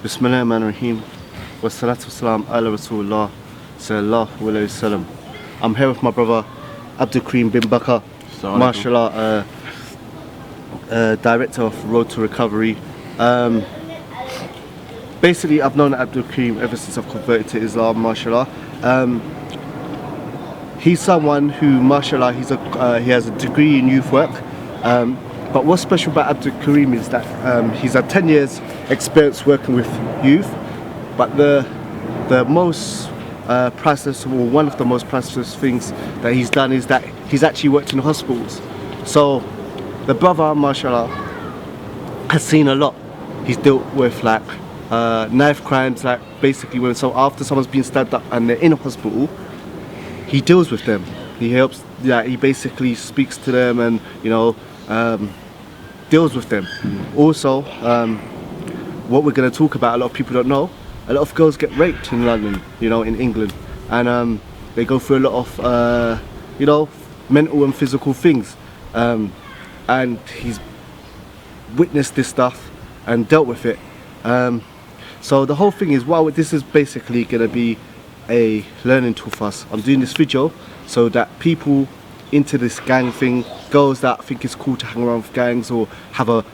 Bismillah ar-Rahman ar-Rahim. Wassalatu wassalam ala Rasulullah sallallahu alayhi wasallam. I'm here with my brother Abdul Kareem bin Bakar, mashallah, director of Road to Recovery. Basically, I've known Abdul Kareem ever since I've converted to Islam, mashallah. He's someone who, mashallah, he has a degree in youth work. But what's special about Abdul Kareem is that he's had 10 years experience working with youth, but the most priceless, or one of the most priceless things that he's done is that he's actually worked in hospitals. So the brother, mashallah, has seen a lot. He's dealt with like knife crimes, like basically after someone's been stabbed up and they're in a hospital, he deals with them. He helps, he basically speaks to them and, deals with them. Also, what we're going to talk about, a lot of people don't know, a lot of girls get raped in London, in England, and they go through a lot of, mental and physical things, and he's witnessed this stuff and dealt with it. So the whole thing is, this is basically going to be a learning tool for us. I'm doing this video so that people into this gang thing, girls that think it's cool to hang around with gangs or have a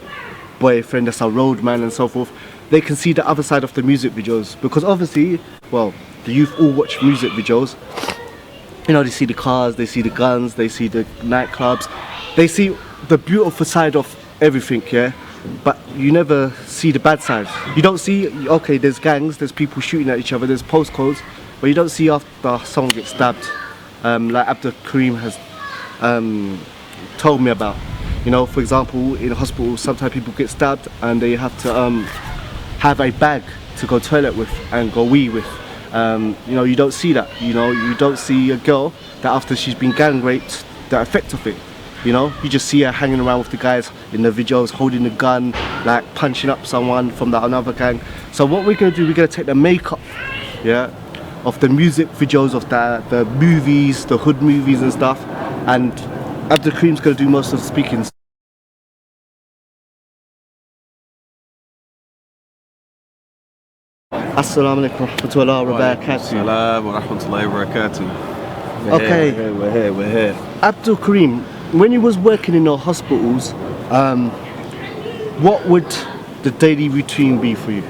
boyfriend that's a roadman and so forth, they can see the other side of the music videos. Because obviously, well, the youth all watch music videos. They see the cars, they see the guns, they see the nightclubs, they see the beautiful side of everything, yeah? But you never see the bad side. You don't see, okay, there's gangs, there's people shooting at each other, there's postcodes, but you don't see after someone gets stabbed, like Abdul Kareem has told me about. For example, in a hospital, sometimes people get stabbed and they have to have a bag to go toilet with and go wee with. You don't see that. You don't see a girl that after she's been gang raped, the effect of it. You just see her hanging around with the guys in the videos, holding a gun, like punching up someone from another gang. So what we're gonna do, we're gonna take the makeup, of the music videos of the movies, the hood movies and stuff, and Abdul Kareem's gonna do most of the speaking. Assalamu alaikum warahmatullahi wabarakatuh. Assalamu wa rahmatullahi wa barakatuh. Okay, we're here. Abdul Kareem, when you was working in the hospitals, what would the daily routine be for you?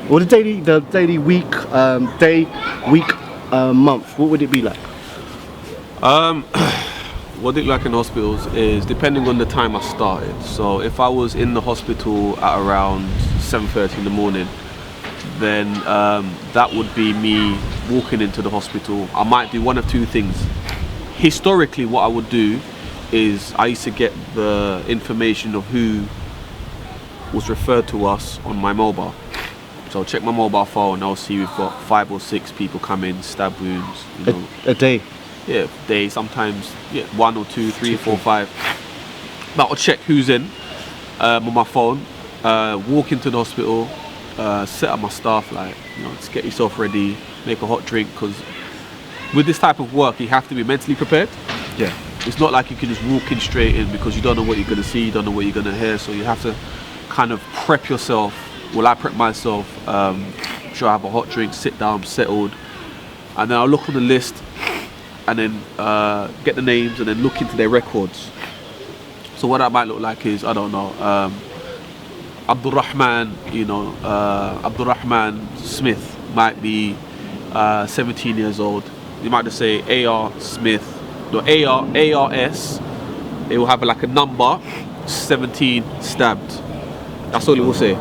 Or the daily week, month, what would it be like? What it like in hospitals is depending on the time I started. So if I was in the hospital at around 7:30 in the morning, then that would be me walking into the hospital. I might do one of two things. Historically, what I would do is I used to get the information of who was referred to us on my mobile. So I'll check my mobile phone and I'll see we've got 5 or 6 people come in, stab wounds. A day? Yeah, day, sometimes 1 or 2, 3, 4, 5. But I'll check who's in on my phone, walk into the hospital, set up my stuff, just get yourself ready, make a hot drink, because with this type of work you have to be mentally prepared. Yeah. It's not like you can just walk in straight in because you don't know what you're going to see, you don't know what you're going to hear, so you have to kind of prep yourself. Well, I prep myself, sure I have a hot drink, sit down, settled, and then I'll look on the list and then get the names and then look into their records. So what that might look like is, I don't know, Abdul Rahman, Abdul Rahman Smith might be 17 years old. You might just say AR Smith, no, ARS, it will have like a number, 17 stabbed. That's all it will say.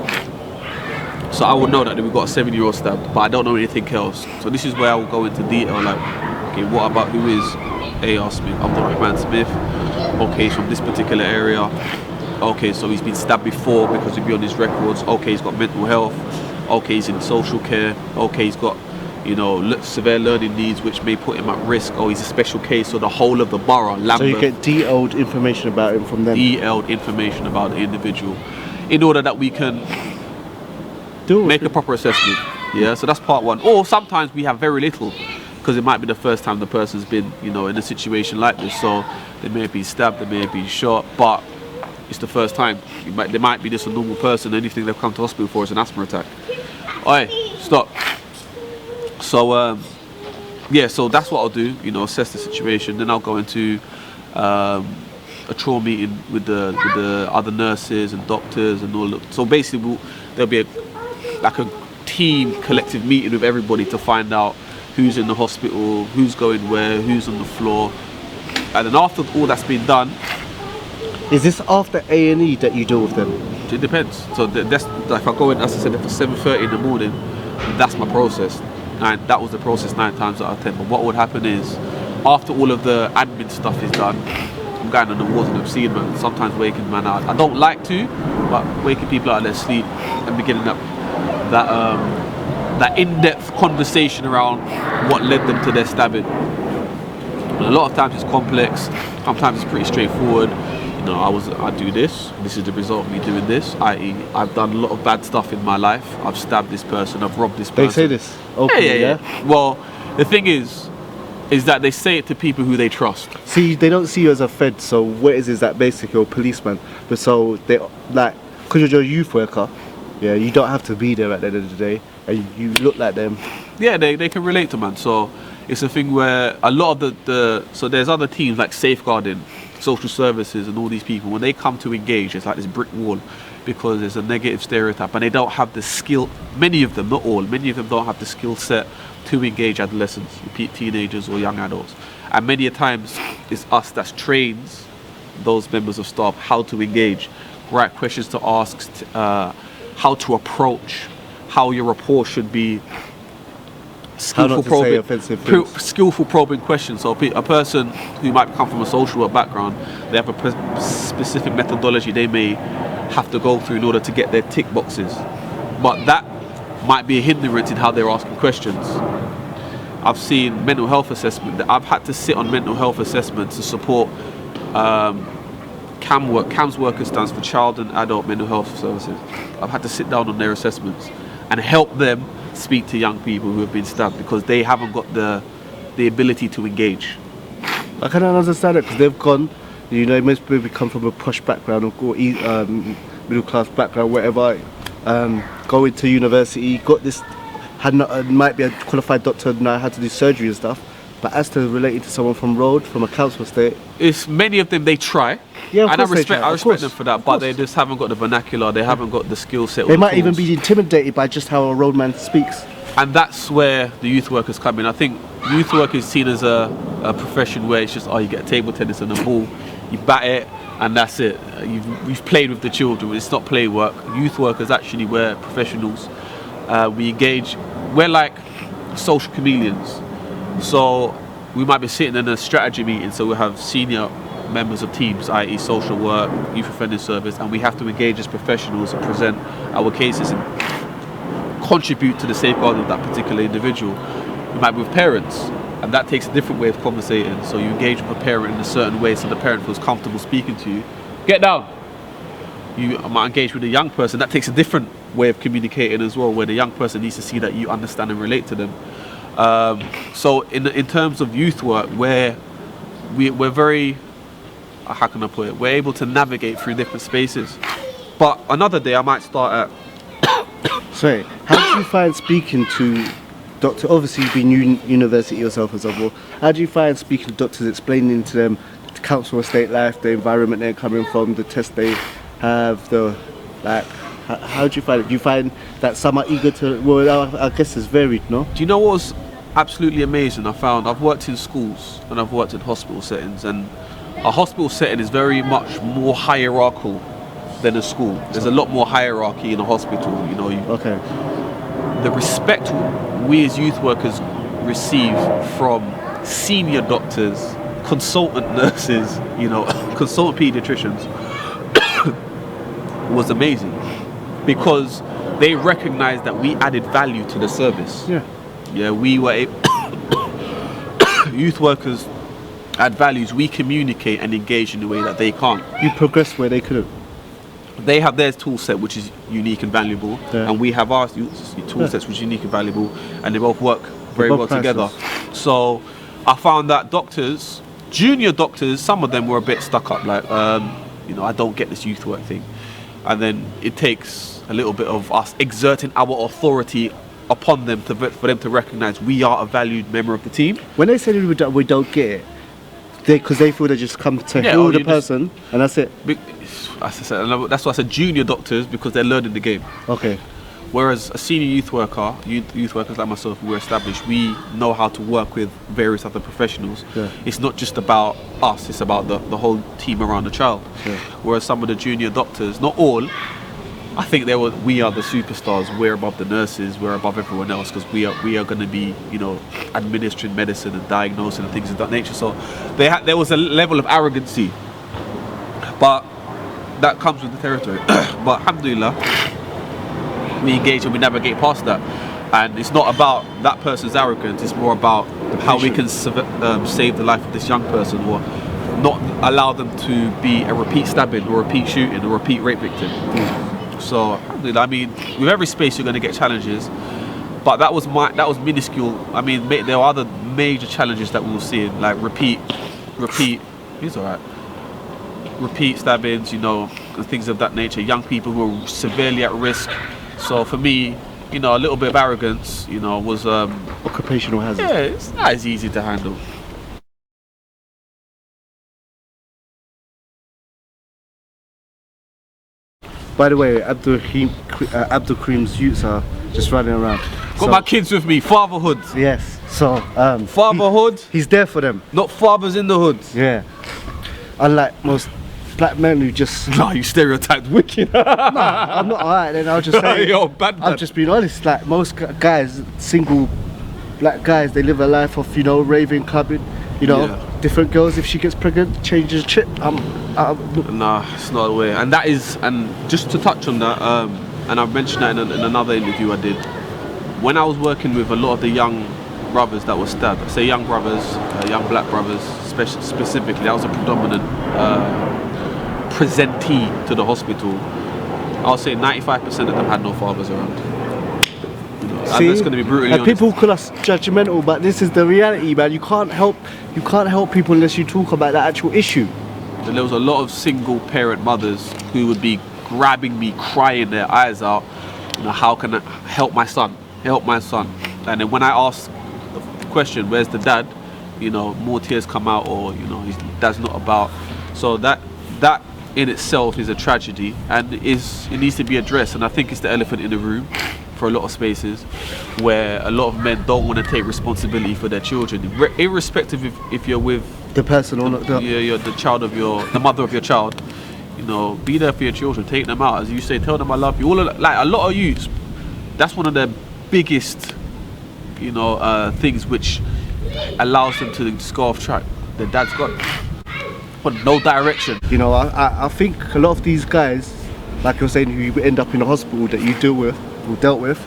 So I would know that we've got a 7-year-old stabbed, but I don't know anything else. So this is where I will go into detail, like, okay, what about who is AR Smith, Abdul Rahman Smith? Okay, he's from this particular area. Okay, so he's been stabbed before because he'd be on his records. Okay, he's got mental health. Okay, he's in social care. Okay, he's got, severe learning needs which may put him at risk. Oh, he's a special case. So the whole of the borough, Lambeth. So you get detailed information about him from them? Detailed information about the individual in order that we can make a proper assessment. Yeah, so that's part one. Or sometimes we have very little because it might be the first time the person's been, in a situation like this. So they may be stabbed, they may be shot, but it's the first time. They might be just a normal person. Anything they've come to hospital for is an asthma attack. Oi, stop. So yeah, so that's what I'll do. You know, assess the situation. Then I'll go into a trauma meeting with the other nurses and doctors and all. So basically, there'll be like a team collective meeting with everybody to find out who's in the hospital, who's going where, who's on the floor, and then after all that's been done. Is this after A&E that you deal with them? It depends. So that's like if I go in, as I said, for 7:30 in the morning, that's my process. That was the process 9 times out of 10. But what would happen is, after all of the admin stuff is done, I'm going on the wards and I'm seeing man, sometimes waking man out. I don't like to, but waking people out of their sleep and beginning up that in-depth conversation around what led them to their stabbing. And a lot of times it's complex. Sometimes it's pretty straightforward. You know, I do this. This is the result of me doing this. I.e., I've done a lot of bad stuff in my life. I've stabbed this person. I've robbed this person. They say this openly, yeah? Well, the thing is that they say it to people who they trust. See, they don't see you as a fed, so what is that basically, you're a policeman. But so, they, like, because you're a youth worker, yeah, you don't have to be there at the end of the day, and you look like them. Yeah, they can relate to man. So it's a thing where a lot of so there's other teams like safeguarding, social services and all these people, when they come to engage, it's like this brick wall because there's a negative stereotype and they don't have the skill. Many of them, not all, many of them don't have the skill set to engage adolescents, teenagers or young adults. And many a times it's us that trains those members of staff how to engage, right questions to ask, how to approach, how your rapport should be. Skillful probing questions. So a person who might come from a social work background, they have a specific methodology they may have to go through in order to get their tick boxes. But that might be a hindrance in how they're asking questions. I've seen mental health assessment. I've had to sit on mental health assessments to support CAM work. CAMS worker stands for Child and Adult Mental Health Services. I've had to sit down on their assessments and help them speak to young people who have been stabbed because they haven't got the ability to engage. I cannot understand it because they've gone, you know, most people come from a posh background or middle class background, whatever, going to university, got this, might be a qualified doctor, know how to do surgery and stuff, but as to relating to someone from road, from a council estate, it's many of them they try. Yeah, of and course I respect them for that, but they just haven't got the vernacular, they haven't got the skill set. They might even be intimidated by just how a roadman speaks. And that's where the youth workers come in. I think youth work is seen as a profession where it's just, you get a table tennis and a ball, you bat it, and that's it. You've played with the children. It's not play work. Youth work is actually where professionals, we engage. We're like social chameleons. So we might be sitting in a strategy meeting, so we'll have senior members of teams, i.e. social work, youth offending service, and we have to engage as professionals and present our cases and contribute to the safeguarding of that particular individual. We might be with parents, and that takes a different way of conversating. So you engage with a parent in a certain way so the parent feels comfortable speaking to you. Get down. You might engage with a young person. That takes a different way of communicating as well, where the young person needs to see that you understand and relate to them. So in terms of youth work, we're very, how can I put it? We're able to navigate through different spaces. But another day I might start at. Sorry, how do you find speaking to doctors? Obviously you've been university yourself as well. How do you find speaking to doctors, explaining to them the council estate life, the environment they're coming from, the tests they have, how do you find it? Do you find that some are eager to, well, I guess it's varied, no? Do you know what was absolutely amazing? I've worked in schools and I've worked in hospital settings, and a hospital setting is very much more hierarchical than a school. There's a lot more hierarchy in a hospital, you know. Okay. The respect we as youth workers receive from senior doctors, consultant nurses, you know, consultant pediatricians was amazing because they recognized that we added value to the service. Yeah, we were youth workers add values. We communicate and engage in a way that they can't. You progress where they couldn't. They have their tool set, which is unique and valuable, and we have our tool sets, which is unique and valuable, and they both work very well together. So I found that doctors, junior doctors, some of them were a bit stuck up, like, you know, I don't get this youth work thing. And then it takes a little bit of us exerting our authority upon them for them to recognise we are a valued member of the team. When they say we don't get it, because they feel they just come to Yeah, heal or the you just- person, and that's it. As I said, that's why I said junior doctors, because they're learning the game. Okay. Whereas a senior youth workers like myself, we're established, we know how to work with various other professionals. Yeah. It's not just about us, it's about the whole team around the child. Yeah. Whereas some of the junior doctors, not all, I think we are the superstars, we're above the nurses, we're above everyone else, because we are going to be, administering medicine and diagnosing and things of that nature. So there was a level of arrogancy, but that comes with the territory. But alhamdulillah, we engage and we navigate past that, and it's not about that person's arrogance, it's more about how we can save the life of this young person, or not allow them to be a repeat stabbing or repeat shooting or repeat rape victim. So alhamdulillah, I mean, with every space you're going to get challenges, but that was minuscule. I mean, there are other major challenges that we'll see, like repeat he's alright, repeat stabbings, and things of that nature, young people who are severely at risk. So for me, a little bit of arrogance, was Occupational hazard. yeah, it's not as easy to handle. By the way, Abdul Kareem's youths are just running around. Got my kids with me, fatherhood. Yes. So Fatherhood, he's there for them. not fathers in the hood. Yeah. Unlike most black men who just. No, you stereotyped wicked. I'm not alright. Then I'll just say. Yo, bad. I'm just being honest. Like most guys, single black guys, they live a life of raving, clubbing. Yeah. Different girls. If she gets pregnant, changes chip. Nah, it's not the way. And that is, and just to touch on that, and I've mentioned that in another interview I did. When I was working with a lot of the young brothers that were stabbed, I say young brothers, young black brothers, specifically, that was a predominant presentee to the hospital. I'll say 95% of them had no fathers around. And that's going to be brutally honest. People call us judgmental, but this is the reality, man. You can't help people unless you talk about that actual issue. And there was a lot of single parent mothers who would be grabbing me, crying their eyes out. How can I help my son? Help my son. And then when I ask the question, where's the dad? More tears come out, or his dad's not about. So that in itself is a tragedy, and it needs to be addressed. And I think it's the elephant in the room for a lot of spaces, where a lot of men don't want to take responsibility for their children, irrespective if you're with The person or not. you're the mother of your child. Be there for your children, take them out, as you say, tell them I love you. Like a lot of youths, that's one of their biggest things which allows them to just go off track. Their dad's gone, but no direction. I think a lot of these guys, like you're saying, who you end up in the hospital that you dealt with,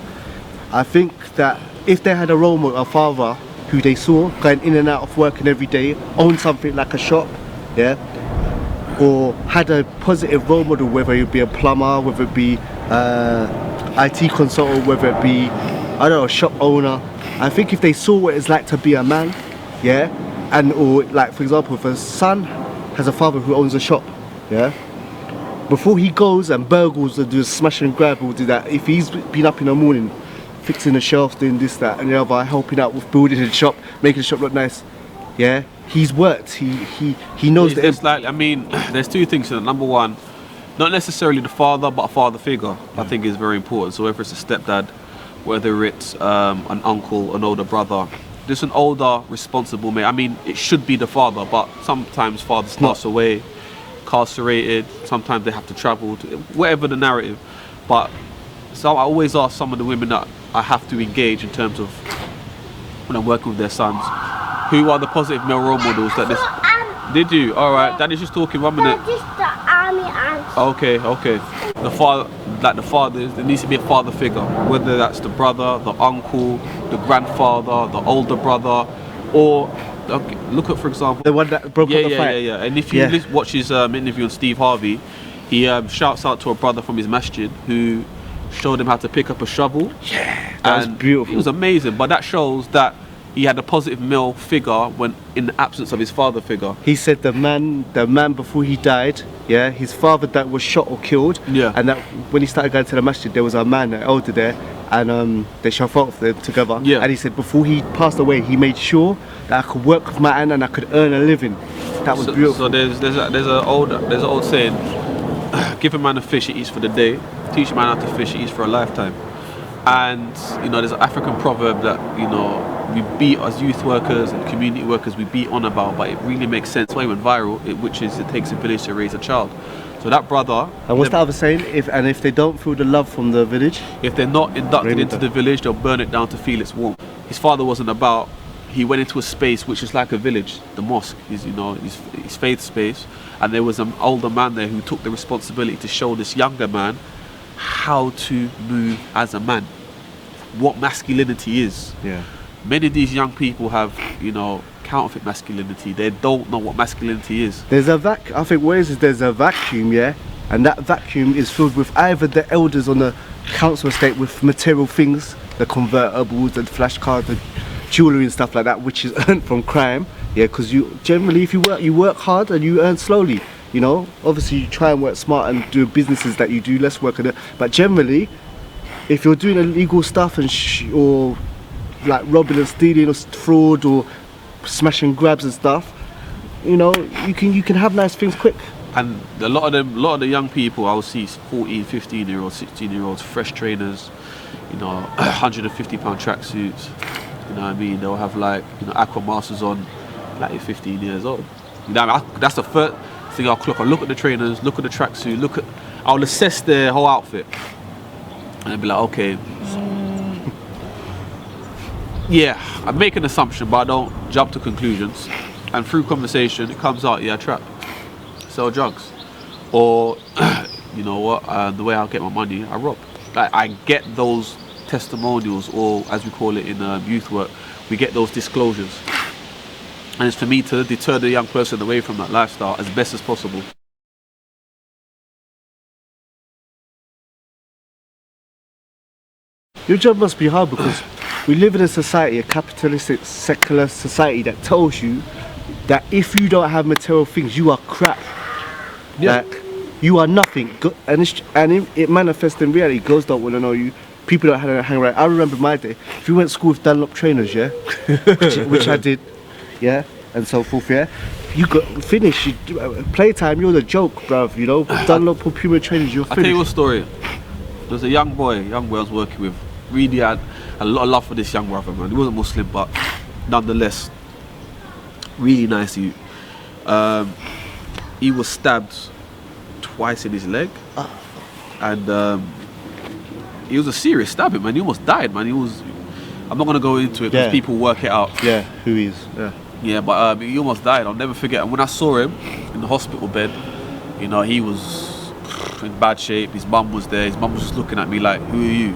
I think that if they had a role model, a father who they saw going in and out of working every day, owned something like a shop, yeah, or had a positive role model, whether it be a plumber, whether it be IT consultant, whether it be, I don't know, a shop owner. I think if they saw what it's like to be a man, yeah, or like for example, if a son has a father who owns a shop, yeah, before he goes and burgles and does smash and grab or do that, if he's been up in the morning fixing the shelves, doing this, that and the other, helping out with building the shop, making the shop look nice, yeah, he's worked, he knows that. It's like, I mean, there's two things here. Number one, not necessarily the father, but a father figure, I think is very important. So whether it's a stepdad, whether it's an uncle, an older brother, just an older, responsible man. I mean, it should be the father, but sometimes fathers pass away, incarcerated, sometimes they have to travel, whatever the narrative. But so I always ask some of the women that I have to engage in terms of when I'm working with their sons, who are the positive male role models that this... Did you? Alright, Daddy's just talking, 1 minute. Just the army ants. Okay. The fathers, there needs to be a father figure, whether that's the brother, the uncle, the grandfather, the older brother, or look at, for example, The one that broke up the fight. yeah. And if you watch his interview on Steve Harvey, he shouts out to a brother from his masjid who showed him how to pick up a shovel. Yeah, that was beautiful. It was amazing, but that shows that he had a positive male figure when in the absence of his father figure. He said the man before he died, yeah, his father that was shot or killed, Yeah. and that when he started going to the masjid, there was a man, an elder there, and they shafat them together. Yeah. And he said before he passed away, he made sure that I could work with my hand and I could earn a living. That was beautiful. So there's an old saying, give a man a fish he eats for the day, teach a man how to fish he eats for a lifetime. And you know, there's an African proverb that, you know, we beat as youth workers and community workers, we beat on about, but it really makes sense why it went viral, which is it takes a village to raise a child. So that brother, And what's the other saying? If they don't feel the love from the village, if they're not inducted Really into don't. the village, they'll burn it down to feel its warmth. His father wasn't about. He went into a space which is like a village, the mosque, his faith space, and there was an older man there who took the responsibility to show this younger man how to move as a man, what masculinity is. yeah. Many of these young people have, you know, counterfeit masculinity. They don't know what masculinity is. There's a I think what it is there's a vacuum, yeah, and that vacuum is filled with either the elders on the council estate with material things, the convertibles and flash cards and jewellery and stuff like that, which is earned from crime, yeah, because you generally, if you work hard and you earn slowly, you know, obviously you try and work smart and do businesses that you do less work in it, but generally, if you're doing illegal stuff and or like robbing and stealing or fraud or smashing grabs and stuff, you know, you can have nice things quick. And a lot of the young people I will see 14, 15-year-olds, 16-year-olds, fresh trainers, you know, £150 tracksuits, you know what I mean? They'll have like, you know, Aqua Masters on, like they're 15 years old. You know what I mean? That's the first thing I'll clock. I'll look at the trainers, look at the tracksuit, I'll assess their whole outfit. And I'll be like, okay, yeah, I make an assumption, but I don't jump to conclusions. And through conversation, it comes out, yeah, I trap, sell drugs, or you know what? The way I get my money, I rob. Like, I get those testimonials, or as we call it in youth work, we get those disclosures. And it's for me to deter the young person away from that lifestyle as best as possible. Your job must be hard because we live in a society, a capitalistic, secular society that tells you that if you don't have material things, you are crap. Yeah. Like, you are nothing. And it manifests in reality. Girls don't want to know you. People don't hang around. I remember my day. If you went to school with Dunlop trainers, yeah, which I did, yeah, and so forth, yeah, you got finished. Playtime, you're the joke, bruv. You know, Dunlop or Puma trainers, you're I'll tell you finished. a story. There's a young boy I was working with. Really had a lot of love for this young brother, man. He wasn't Muslim, but nonetheless, really nice youth. He was stabbed twice in his leg, and it was a serious stabbing, man. He almost died, man. I'm not gonna go into it because Yeah. people work it out. Yeah, who he is? Yeah. Yeah, but he almost died. I'll never forget. And when I saw him in the hospital bed, you know, he was in bad shape. His mum was there. His mum was just looking at me like, "Who are you?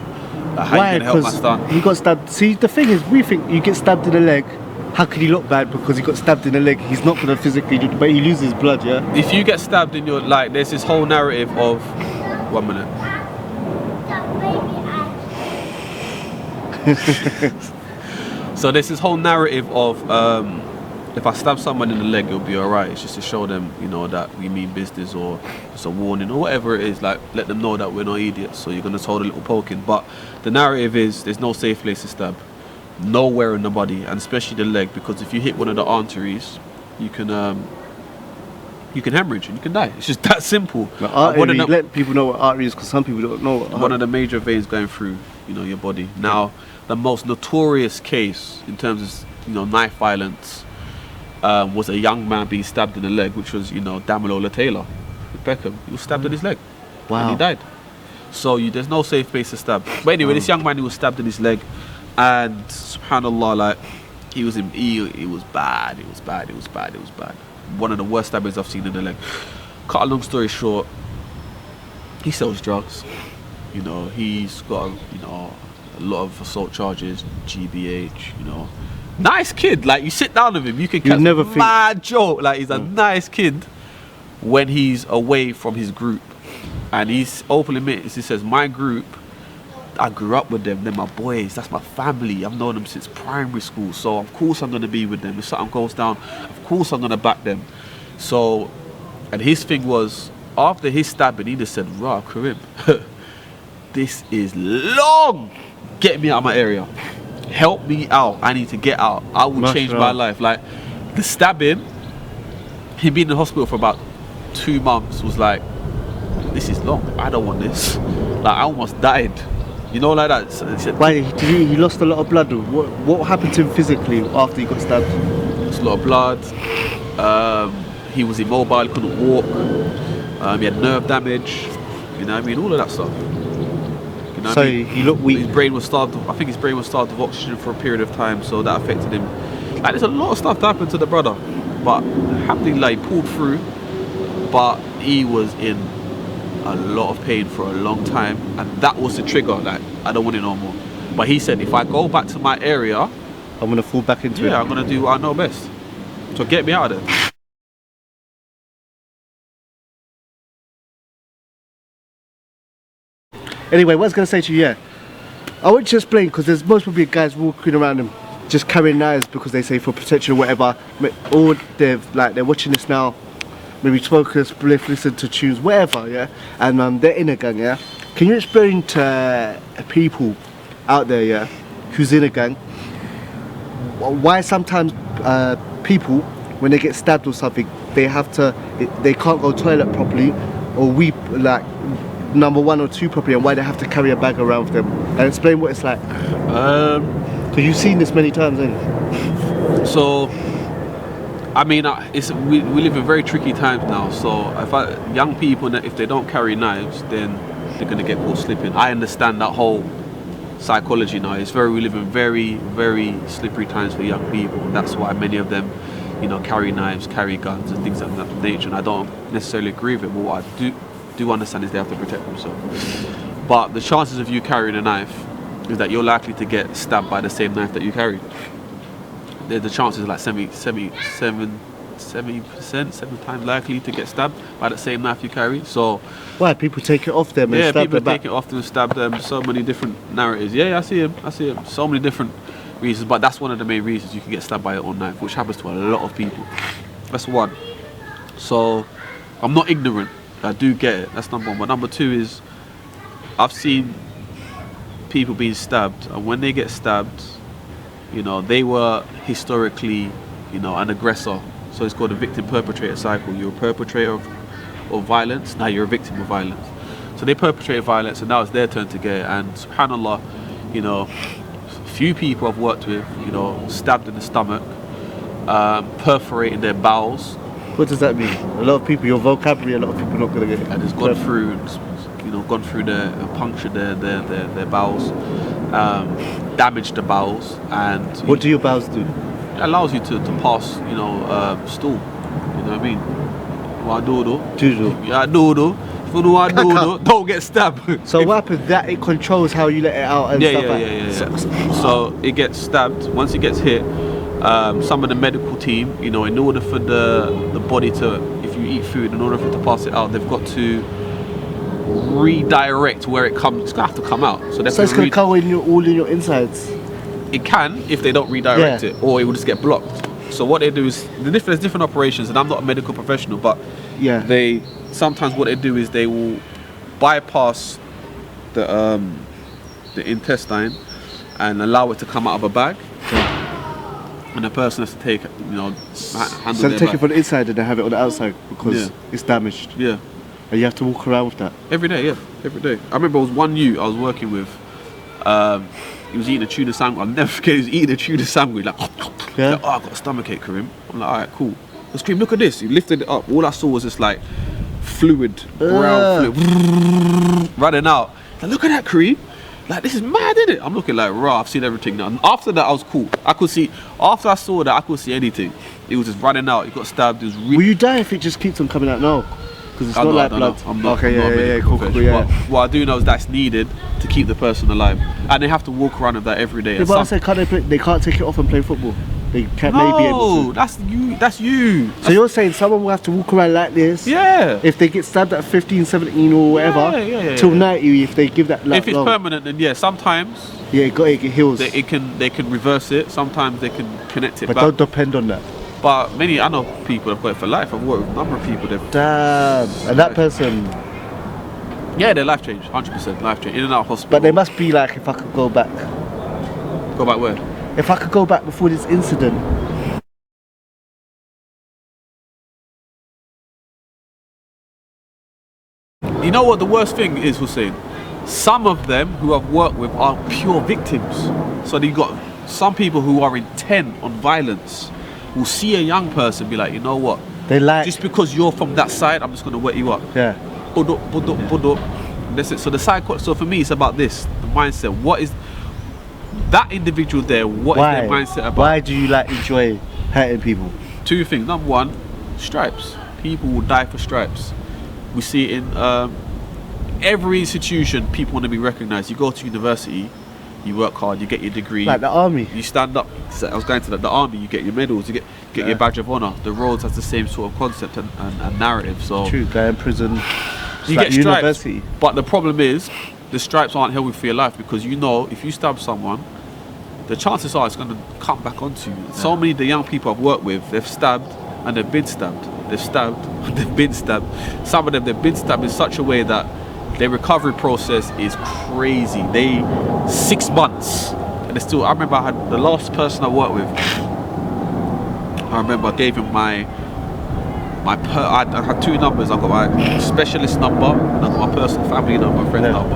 Like, how Why? you gonna help my Because son?" he got stabbed. See, the thing is, we think you get stabbed in the leg. How could he look bad because he got stabbed in the leg? He's not gonna physically do, but he loses blood, yeah. If you get stabbed in your, like, there's this whole narrative of, 1 minute. So there's this whole narrative of if I stab someone in the leg, it'll be alright. It's just to show them, you know, that we mean business, or just a warning, or whatever it is. Like, let them know that we're not idiots. So you're gonna hold a little poking. But the narrative is there's no safe place to stab, nowhere in the body, and especially the leg, because if you hit one of the arteries, you can hemorrhage and you can die. It's just that simple. But One artery, of the- let people know what artery is because some people don't know. What one of the major veins going through, you know, your body. Now, the most notorious case in terms of, you know, knife violence was a young man being stabbed in the leg, which was, you know, Damilola Taylor with Beckham. He was stabbed in his leg, and Wow. he died. So there's no safe place to stab. But anyway, this young man, he was stabbed in his leg, and subhanallah, like, he was bad. It was bad. One of the worst stabbings I've seen in the leg. Cut a long story short, he sells drugs. You know, he's got, you know, a lot of assault charges, GBH, you know. Nice kid, like, you sit down with him, you can catch never think- mad joke. Like, he's a nice kid when he's away from his group. And he's openly admits, he says, my group I grew up with them. They're my boys. That's my family. I've known them since primary school. So of course I'm gonna be with them. If something goes down, of course I'm gonna back them. So, and his thing was, after his stabbing, he just said, "Rah, Karim, this is long. Get me out of my area. Help me out. I need to get out. I will change my life." Like the stabbing, him being in the hospital for about 2 months was like, this is long. I don't want this. Like I almost died. You know, like that. So Why did he lost a lot of blood? What happened to him physically after he got stabbed? lost a lot of blood. He was immobile. Couldn't walk. He had nerve damage. You know what I mean? All of that stuff. You know So what I mean? he looked weak. His brain was starved. I think his brain was starved of oxygen for a period of time, so that affected him. Like there's a lot of stuff that happened to the brother, but alhamdulillah he pulled through. But he was in a lot of pain for a long time, and that was the trigger. Like I don't want it no more. But he said, if I go back to my area, I'm gonna fall back into it. I'm gonna do what I know best. So get me out of there. Anyway, what I was going to say to you, yeah, I want you to explain, because there's most probably guys walking around them just carrying knives because they say for protection or whatever, or they're watching this now, maybe smoke a spliff, listen to tunes, whatever, yeah, and they're in a gang, yeah. Can you explain to people out there, yeah, who's in a gang, why sometimes people, when they get stabbed or something, they can't go toilet properly, or weep like number 1 or 2 properly, and why they have to carry a bag around with them, and explain what it's like. Because you've seen this many times, haven't you? So, I mean, we live in very tricky times now. So, young people, if they don't carry knives, then they're gonna get caught slipping. I understand that whole psychology now. We live in very, very slippery times for young people, and that's why many of them, you know, carry knives, carry guns, and things of that nature. And I don't necessarily agree with it, but what I do understand is they have to protect themselves. But the chances of you carrying a knife is that you're likely to get stabbed by the same knife that you carried. The chances are like 7 times likely to get stabbed by the same knife you carry. So Why people take it off them and stab people them back? take it off them and stab them. So many different narratives. Yeah, I see him. So many different reasons, but that's one of the main reasons you can get stabbed by your own knife, which happens to a lot of people. That's one. So I'm not ignorant. I do get it. That's number 1. But number 2 is I've seen people being stabbed, and when they get stabbed, you know, they were historically, you know, an aggressor. So it's called a victim-perpetrator cycle. You're a perpetrator of violence, now you're a victim of violence. So they perpetrate violence, and now it's their turn to get it. And subhanAllah, you know, few people I've worked with, you know, stabbed in the stomach, perforating their bowels. What does that mean? A lot of people, your vocabulary, a lot of people are not going to get it. And it's gone through their punctured their bowels, damaged the bowels, and What do your bowels do? it allows you to pass, you know, stool. You know what I mean? What I do though? Juju. Yeah, I do though. If you know what I do though, don't get stabbed. So what happens? That it controls how you let it out and stuff like yeah. So it gets stabbed. Once it gets hit, some of the medical team, you know, in order for the body to, if you eat food, in order for it to pass it out, they've got to redirect where it comes. It's gonna have to come out. So it's going to go all in your insides. It can if they don't redirect Yeah. it, or it will just get blocked. So what they do is there's different operations, and I'm not a medical professional, but Yeah. they sometimes what they do is they will bypass the intestine and allow it to come out of a bag, and the person has to take, you know, handle So they their take bag. it from the inside and they have it on the outside because Yeah. it's damaged. Yeah, And you have to walk around with that. every day. Yeah, every day. I remember there was one I was working with. He was eating a tuna sandwich. I'll never forget. He was eating a tuna sandwich. Like, Yeah. like, oh, I got a stomachache, Karim. I'm like, all right, cool. Let's Karim, look at this. He lifted it up. All I saw was just like fluid, brown fluid, running out. Like, look at that, Karim. Like, this is mad, isn't it? I'm looking like, raw. I've seen everything now. And after that, I was cool. I could see. After I saw that, I could see anything. It was just running out. He got stabbed. It was Will you die if it just keeps on coming out? No. Because it's not like blood. I'm not, okay, I'm not a yeah, medical cool, professional, yeah. but what I do know is that's needed to keep the person alive, and they have to walk around with that every day. Yeah, And but I some- said, they can't take it off and play football. They may be able No, to. that's you. That's you. So you're saying someone will have to walk around like this? Yeah. If they get stabbed at 15, 17 or whatever, Yeah, till 90, if they give that If it's long, permanent, then yeah. Sometimes yeah, it heals. they can reverse it. Sometimes they can connect it But back. don't depend on that. But I know people have got it for life. I've worked with a number of people. Damn. And that person, Yeah, their life change, 100% life change. In and out of hospital. but they must be like, if I could go back. Go back where? If I could go back before this incident. You know what the worst thing is, Hussein? Some of them who I've worked with are pure victims. So you got some people who are intent on violence will see a young person be like, you know what? They like, Just because you're from that side, I'm just gonna wet you up. yeah. Budo. That's it. So so for me, it's about this, the mindset. What is that individual there? What is their mindset about? Why do you like enjoy hurting people? Two things. Number one, stripes. People will die for stripes. We see it in every institution. People want to be recognised. You go to university, you work hard, you get your degree. Like the army. You stand up. So I was going to the army. You get your medals. You get your badge of honour. The roads has the same sort of concept and narrative. So True, go in prison. It's you like get stripes. university. But the problem is, the stripes aren't healthy for your life because you know if you stab someone, the chances are it's going to come back onto you. So many of the young people I've worked with, they've stabbed and they've been stabbed. They've stabbed, they've been stabbed. Some of them, they've been stabbed in such a way that their recovery process is crazy. 6 months. And they still, I remember I had the last person I worked with, I remember I gave him I had 2 numbers. I got my specialist number and I got my personal family number, my friend's number.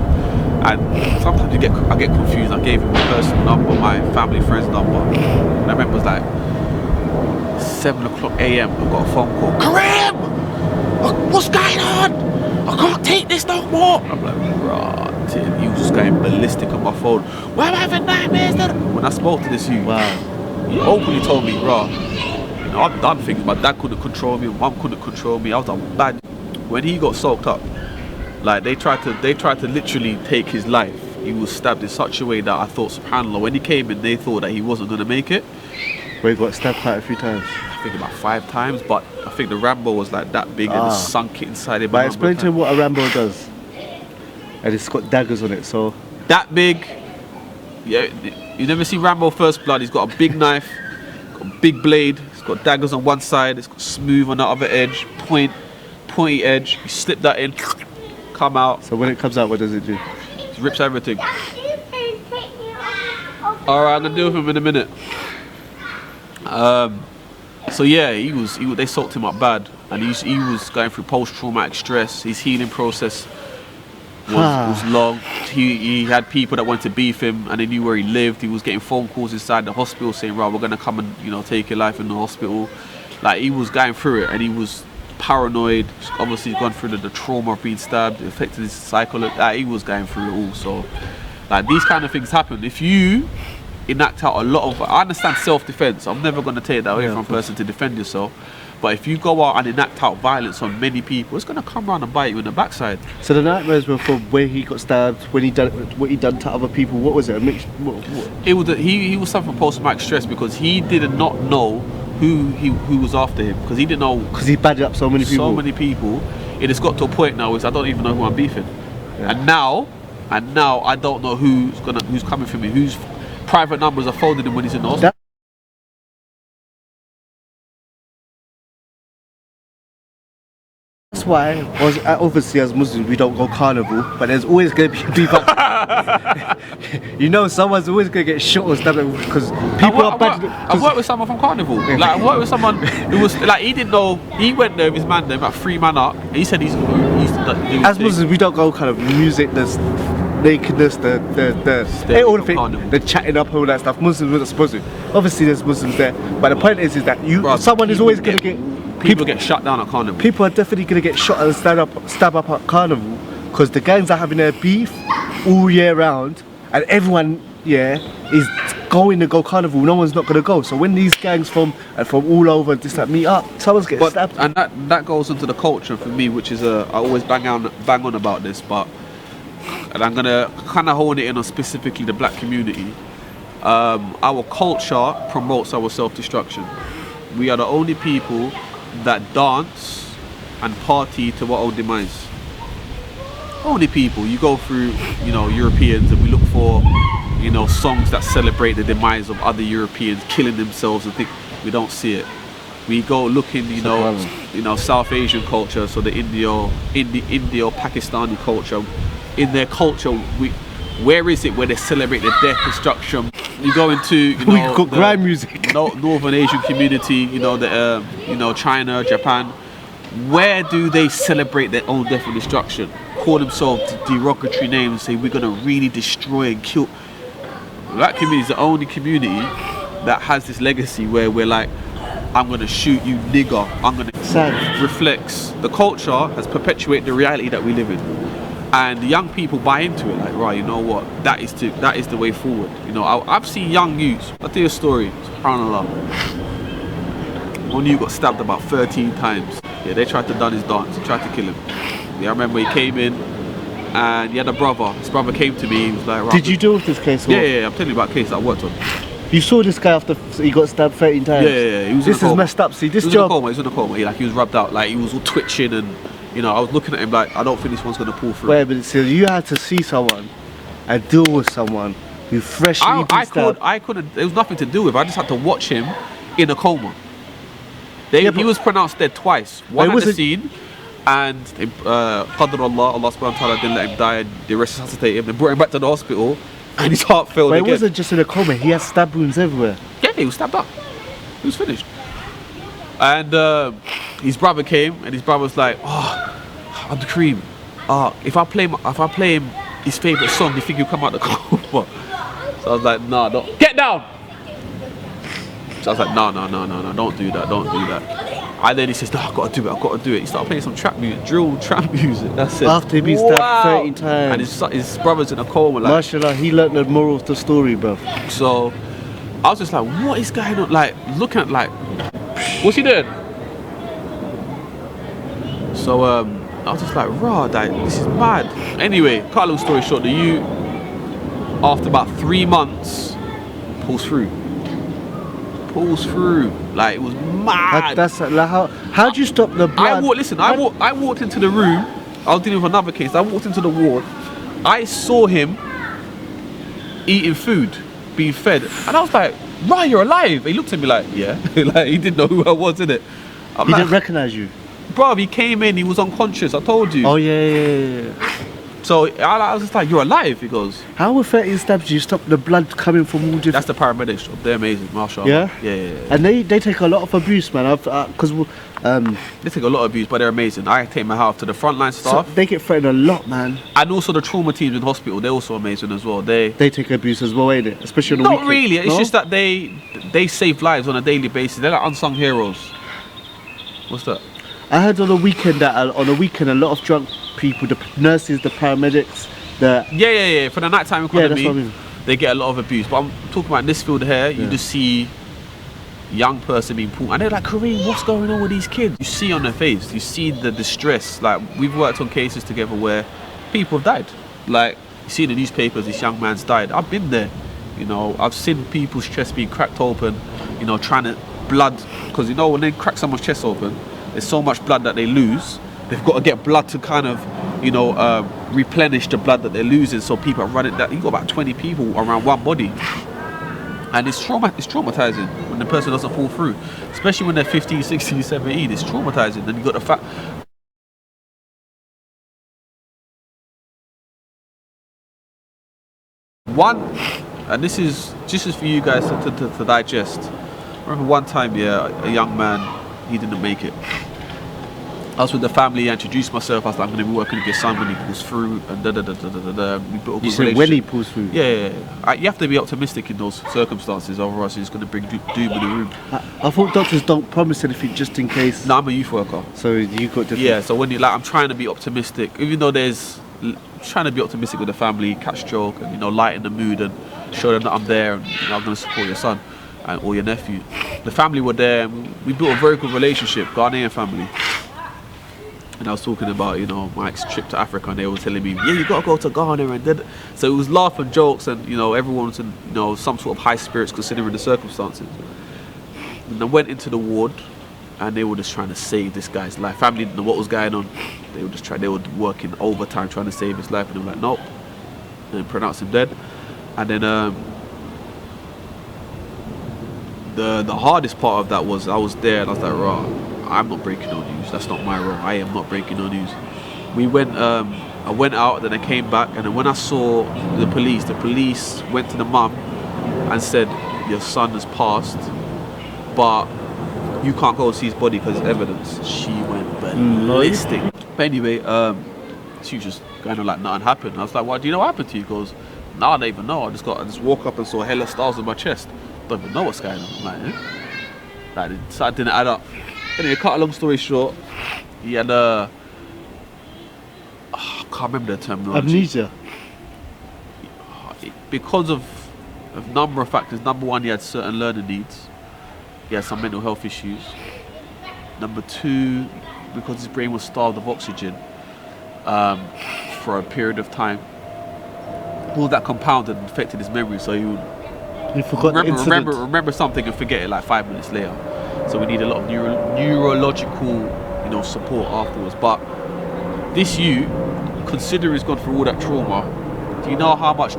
And sometimes I get confused. I gave him my personal number, my family friend's number. And I remember it was like 7 o'clock a.m. I got a phone call. Kareem! What's going on? I can't take this no more. I'm like, right. He was just going ballistic on my phone. Why am I having nightmares? When I spoke to this youth, he openly told me, raw. You know, I've done things. My dad couldn't control me. My mum couldn't control me. I was a bad. When he got soaked up, like they tried to literally take his life. He was stabbed in such a way that I thought, subhanAllah, when he came in, they thought that he wasn't going to make it. Where he got stabbed quite a few times. I think about 5 times, but I think the Rambo was like that big and it sunk it inside him. But explain to him what a Rambo does. And it's got daggers on it, so. That big. Yeah, you never see Rambo First Blood. He's got a big knife, got a big blade. It's got daggers on one side. It's got smooth on the other edge, pointy edge. You slip that in, come out. So when it comes out, what does it do? It rips everything. All right, I'm gonna deal with him in a minute. So yeah, they soaked him up bad, and he was going through post-traumatic stress. His healing process was long. He had people that wanted to beef him, and they knew where he lived. He was getting phone calls inside the hospital saying, "Right, we're gonna come and take your life in the hospital." Like he was going through it, and he was paranoid. Obviously, he's gone through the trauma of being stabbed. It affected his psychology. He was going through it all. So, like these kind of things happen. If you enact out a lot of, I understand self-defense. I'm never going to take that away from a person to defend yourself. But if you go out and enact out violence on many people, it's going to come around and bite you in the backside. So the nightmares were from where he got stabbed, when he done what he done to other people. What was it? A mix? What? It was he was suffering post-traumatic stress because he did not know who was after him, because he didn't know. Because he batted up so many people. So many people. It has got to a point now where I don't even know who I'm beefing. Yeah. And now I don't know who's coming for me, whose private numbers are folded him when he's in the hospital. That's why, obviously as Muslims we don't go carnival, but there's always going to be people. Someone's always going to get shot or stabbed because people are bad. I've worked with someone from Carnival. Like I worked with someone who was like, he didn't know. He went there with his man there, about 3 man up. He said he used to do as Muslims we don't go kind of music, there's nakedness, all the things, the chatting up, all that stuff. Muslims we're not supposed to. Obviously there's Muslims there, but the point is that someone is always going to get. People get shut down at Carnival. People are definitely going to get shot and stab up at Carnival because the gangs are having their beef all year round, and everyone is going to go Carnival. No one's not going to go. So when these gangs from all over just like meet up, someone's getting stabbed. And that goes into the culture for me, which is I always bang on about this, and I'm gonna kind of hone it in on specifically the black community. our culture promotes our self-destruction. We are the only people that dance and party to our own demise. Only people. You go through, Europeans, and we look for, songs that celebrate the demise of other Europeans killing themselves, and think we don't see it. We go looking, South Asian culture, so the Indo-Pakistani culture. In their culture, where is it where they celebrate the death, destruction? You go into, We got grime music. Northern Asian community, China, Japan. Where do they celebrate their own death and destruction? Call themselves derogatory names, say we're gonna really destroy and kill. That community is the only community that has this legacy where we're like, I'm gonna shoot you, nigger. I'm gonna. Sad. Reflects the culture has perpetuated the reality that we live in, and the young people buy into it. Like, right, you know what? That is the way forward. I've seen young youths. I'll tell you a story. SubhanAllah. One you got stabbed about 13 times. Yeah, they tried to done his dance. They tried to kill him. Yeah, I remember he came in and he had a brother. His brother came to me. He was like, right, Did you deal with this case? Or? Yeah. I'm telling you about a case that I worked on. You saw this guy after he got stabbed 13 times? Yeah. He was this in a is coma. messed up. See, this He was job. in a coma. He was rubbed out. Like, he was all twitching, and I was looking at him like, I don't think this one's gonna pull through. Wait, but see, you had to see someone and deal with someone who freshly been stabbed. I couldn't. There was nothing to do with. I just had to watch him in a coma. He was pronounced dead twice. One at the scene, and Qadr Allah subhanahu wa ta'ala didn't let him die, and they resuscitated him. They brought him back to the hospital, and his heart failed But again. it wasn't just in a coma. He had stab wounds everywhere. Yeah, he was stabbed up. He was finished. And his brother came, and his brother was like, "Oh, Abdul Kareem, if I play him his favorite song, do you think he'll come out the coma?" So I was like, "Nah, don't get down." So I was like, no, don't do that. And then he says, no, I've got to do it. He started playing some trap music, drill trap music. That's it. After he'd been stabbed 13 times. And his brother's in a coma. Like, Mashallah, he learnt the moral of the story, bro. so I was just like, what is going on? Like, looking at, like, what's he doing? So I was just like, rah, this is mad. Anyway, cut a long story short, the youth, after about 3 months, pulls through. Like, it was mad. How do you stop the blood? I walked into the room. I was dealing with another case. I walked into the ward. I saw him eating food, being fed, and I was like, "Right, you're alive." He looked at me like, "Yeah," like he didn't know who I was, innit? He didn't recognise you. Bro, he came in. He was unconscious. I told you. Oh yeah. So I was just like, "You're alive." He goes, How with 13 stabs do you stop the blood coming from all different? "That's the paramedics. They're amazing, mashallah." Yeah? Yeah. And they take a lot of abuse, man. Because They take a lot of abuse, but they're amazing. I take my hat off to the frontline staff, they get threatened a lot, man. and also the trauma teams in hospital. They're also amazing as well. They take abuse as well, ain't it? Especially on the not weekend. really. It's No? just that they save lives on a daily basis. They're like unsung heroes. What's that? I heard on the weekend that a lot of drunk people, the nurses, the paramedics, Yeah. For the nighttime that's economy, what I mean. they get a lot of abuse. But I'm talking about in this field here. You just see young person being pulled, and they're like, "Kareem, what's going on with these kids?" You see on their face, you see the distress. Like, we've worked on cases together where people have died. Like, you see in the newspapers, this young man's died. I've been there. I've seen people's chests being cracked open. Trying to blood, because when they crack someone's chest open, there's so much blood that they lose. They've got to get blood to kind of, replenish the blood that they're losing. So people are running that. You've got about 20 people around one body. And it's traumatizing when the person doesn't fall through. Especially when they're 15, 16, 17. It's traumatizing. Then you got the fact. And this is for you guys to digest. I remember one time, a young man, he didn't make it. I was with the family, I introduced myself, I was like, I'm going to be working with your son when he pulls through, and We built a good You said when relationship. he pulls through. Yeah. You have to be optimistic in those circumstances, otherwise it's going to bring doom in the room. I thought doctors don't promise anything just in case. No, I'm a youth worker. So you got different. Yeah, so when I'm trying to be optimistic, even though trying to be optimistic with the family, catch joke, and lighten the mood and show them that I'm there, and I'm going to support your son or your nephew. The family were there, and we built a very good relationship, Ghanaian family. And I was talking about, you know, Mike's trip to Africa, and they were telling me, yeah, you gotta go to Ghana, and then so it was laugh and jokes, and you know, everyone was in, you know, some sort of high spirits considering the circumstances. And I went into the ward, and they were just trying to save this guy's life. Family didn't know what was going on. They were working overtime trying to save his life, and they were like, nope, and pronounced him dead. And then the hardest part of that was I was there, and I was like, raw, I'm not breaking no news. That's not my role. I am not breaking no news. We went. I went out, then I came back, and then when I saw the police went to the mum and said, "Your son has passed, but you can't go see his body because it's evidence." She went ballistic. But anyway, she was just kind of like nothing happened. I was like, "What? Do you know what happened to you?" He goes, "No, I don't even know. I just woke up and saw hella stars on my chest. Don't even know what's going on." I'm like, eh? So I didn't add up. Anyway, cut a long story short, he had I can't remember the terminology. Amnesia. Because of a number of factors. Number one, he had certain learning needs. He had some mental health issues. Number two, because his brain was starved of oxygen for a period of time. All that compounded and affected his memory, so he would remember something and forget it like 5 minutes later. So we need a lot of neurological, you know, support afterwards. But this consider he's gone through all that trauma. Do you know how much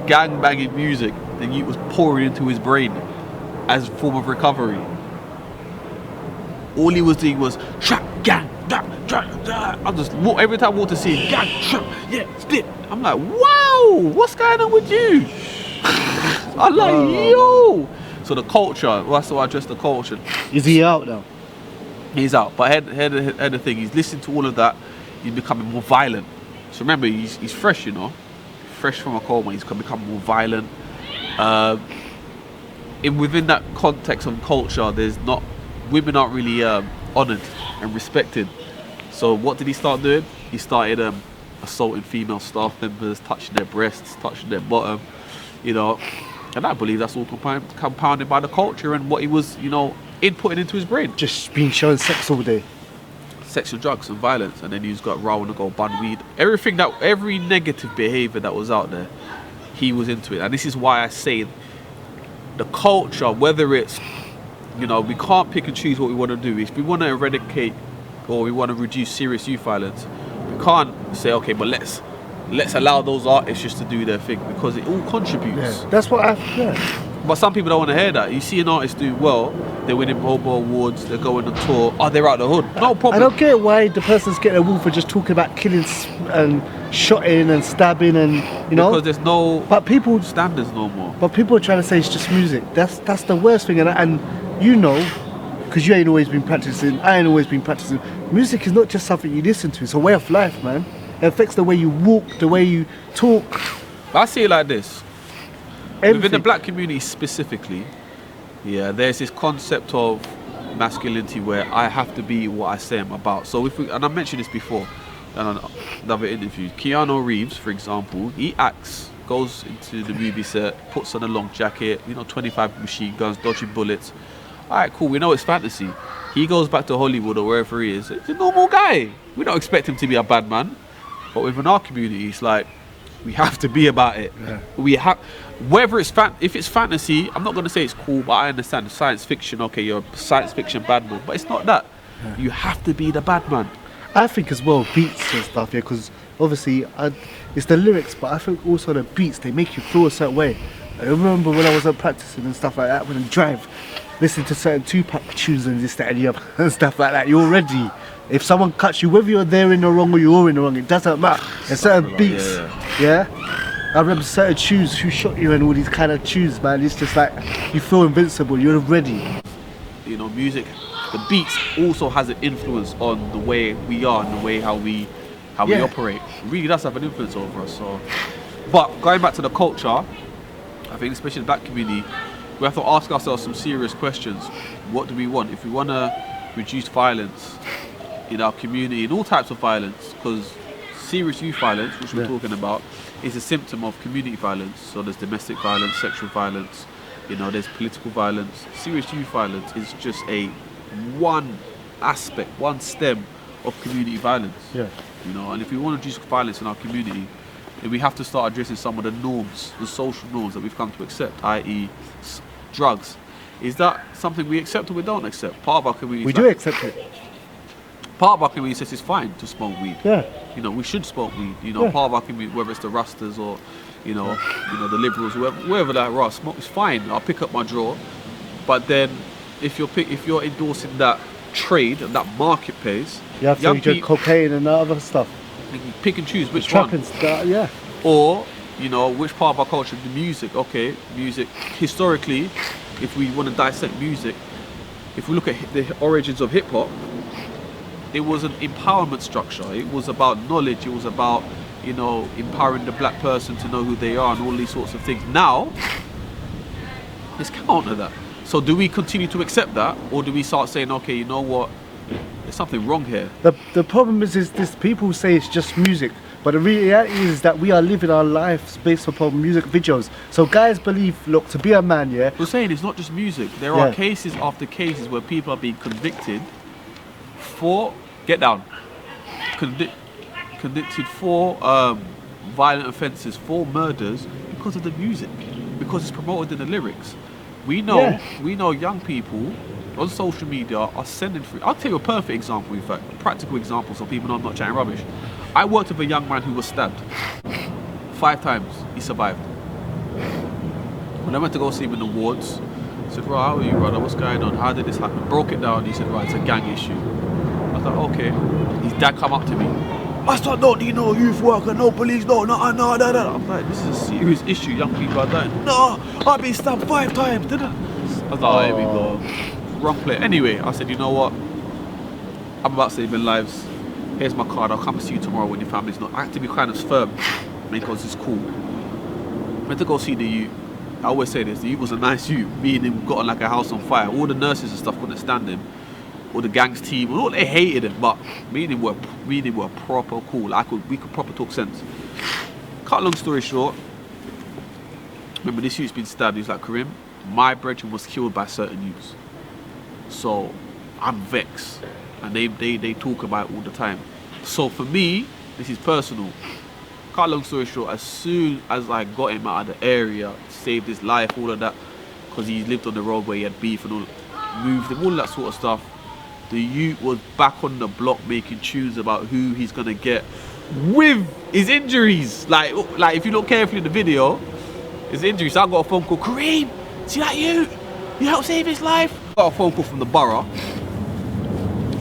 gang banging music the youth was pouring into his brain as a form of recovery? All he was doing was trap, gang, I'm just every time I walk to see gang, trap, yeah, split. I'm like, wow, what's going on with you? I'm like, yo. So the culture, that's why I address the culture. Is he out now? He's out, but head the thing, he's listening to all of that, he's becoming more violent. So remember, he's fresh, you know, fresh from a coma, he's becoming more violent. Within that context of culture, women aren't really honoured and respected. So what did he start doing? He started assaulting female staff members, touching their breasts, touching their bottom, you know. And I believe that's all compounded by the culture and what he was, you know, inputting into his brain. Just being shown sex all day. Sexual drugs and violence, and then he's got raw and go bun weed. Every negative behaviour that was out there, he was into it. And this is why I say the culture, whether it's, you know, we can't pick and choose what we want to do. If we want to eradicate or we want to reduce serious youth violence, we can't say, okay, but let's allow those artists just to do their thing, because it all contributes. Yeah, that's what But some people don't want to hear that. You see an artist do well, they're winning Bobo Awards, they're going on tour, they're out the hood. No problem. I don't get why the person's getting a award for just talking about killing and shotting and stabbing and, you know. Because there's no standards no more. But people are trying to say it's just music. That's the worst thing. And you know, because you ain't always been practicing, I ain't always been practicing. Music is not just something you listen to, it's a way of life, man. It affects the way you walk, the way you talk. I see it like this. Everything. Within the black community specifically, yeah, there's this concept of masculinity where I have to be what I say I'm about. So and I mentioned this before in another interview, Keanu Reeves, for example, he goes into the movie set, puts on a long jacket, you know, 25 machine guns, dodging bullets. All right, cool, we know it's fantasy. He goes back to Hollywood or wherever he is. He's a normal guy. We don't expect him to be a bad man. But within our community, it's like, we have to be about it. Yeah. We have, whether it's if it's fantasy, I'm not going to say it's cool, but I understand science fiction. Okay, you're a science fiction bad man, but it's not that. Yeah. You have to be the bad man. I think as well, beats and stuff, yeah, because obviously it's the lyrics, but I think also the beats, they make you feel a certain way. I remember when I was practicing and stuff like that, when I drive, listening to certain Tupac tunes and this, that, and the other, and stuff like that, you're ready. If someone cuts you, whether you're there in the wrong or you're in the wrong, it doesn't matter. There's certain beats, yeah? I remember certain tunes, Who Shot You and all these kind of tunes, man. It's just like, you feel invincible, you're ready. You know, music, the beats also has an influence on the way we are and the way how we operate. It really does have an influence over us. So, but going back to the culture, I think especially the black community, we have to ask ourselves some serious questions. What do we want? If we want to reduce violence in our community, in all types of violence, because serious youth violence, which we're talking about, is a symptom of community violence. So there's domestic violence, sexual violence, you know, there's political violence. Serious youth violence is just one aspect, one stem of community violence. Yeah. You know, and if we want to reduce violence in our community, then we have to start addressing some of the norms, the social norms that we've come to accept, i.e., drugs. Is that something we accept or we don't accept? Part of our community. We do accept it. Part of our community says it's fine to smoke weed. Yeah. You know, we should smoke weed. You know, Yeah. part of our community, whether it's the Rastas or, you know, the Liberals, whoever that are, smoke is fine. I'll pick up my draw. But then, if you're endorsing that trade and that marketplace, You have to young drink people cocaine and other stuff. pick and choose which one. Trapping stuff, yeah. Or, you know, which part of our culture, the music, okay, music, historically, if we want to dissect music, if we look at the origins of hip hop, it was an empowerment structure. It was about knowledge, it was about, you know, empowering the black person to know who they are and all these sorts of things. Now, let's counter that. So do we continue to accept that, or do we start saying, okay, you know what, there's something wrong here? The problem is this people say it's just music, but the reality is that we are living our lives based upon music videos. So guys believe, look, to be a man, yeah, We're saying it's not just music. There Yeah. are cases after cases where people are being convicted for, get down, convicted for violent offences, for murders, because of the music, because it's promoted in the lyrics. We know young people on social media are sending through. I'll tell you a perfect example, in fact, a practical example, so people know I'm not chatting rubbish. I worked with a young man who was stabbed 5 times. He survived. When I went to go see him in the wards, I said, right, how are you, brother? What's going on? How did this happen? Broke it down. He said, right, it's a gang issue. I was like, okay. His dad come up to me. I said, no, you know, youth worker, no police, no. I'm like, this is a serious issue. Young people are dying. No, I've been stabbed 5 times. I was like, oh, here we go. Wrong play. Anyway, I said, you know what? I'm about saving lives. Here's my card. I'll come and see you tomorrow when your family's not. I had to be kind of firm because it's cool. I went to go see the youth. I always say this, the youth was a nice youth. Me and him got on like a house on fire. All the nurses and stuff couldn't stand him. All the gangs team, all they hated him, but me and him were proper cool. We could proper talk sense. Cut a long story short, remember this youth's been stabbed. He's like, Karim, my brethren was killed by certain youths. So I'm vexed. And they talk about it all the time. So for me, this is personal. Cut a long story short, as soon as I got him out of the area, saved his life, all of that, because he lived on the road where he had beef and all, moved him, all that sort of stuff, the youth was back on the block making tunes about who he's gonna get with his injuries. Like if you look carefully in the video, his injuries. So I got a phone call, Kareem, see that you helped save his life? I got a phone call from the borough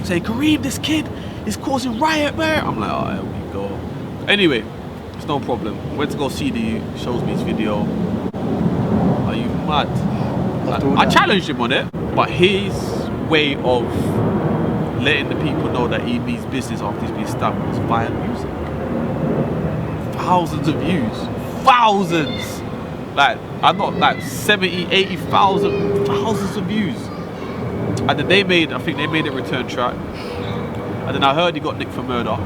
saying, Kareem, this kid is causing riot, man. I'm like, oh, here we go. Anyway, it's no problem. Went to go see the youth, shows me his video. Are you mad? I challenged him on it, but his way of letting the people know that he means business after he's been stabbed was via music. Thousands of views. Thousands! Like, I'm not like 70, 80,000, thousands of views. And then I think they made a return track. And then I heard he got nicked for murder.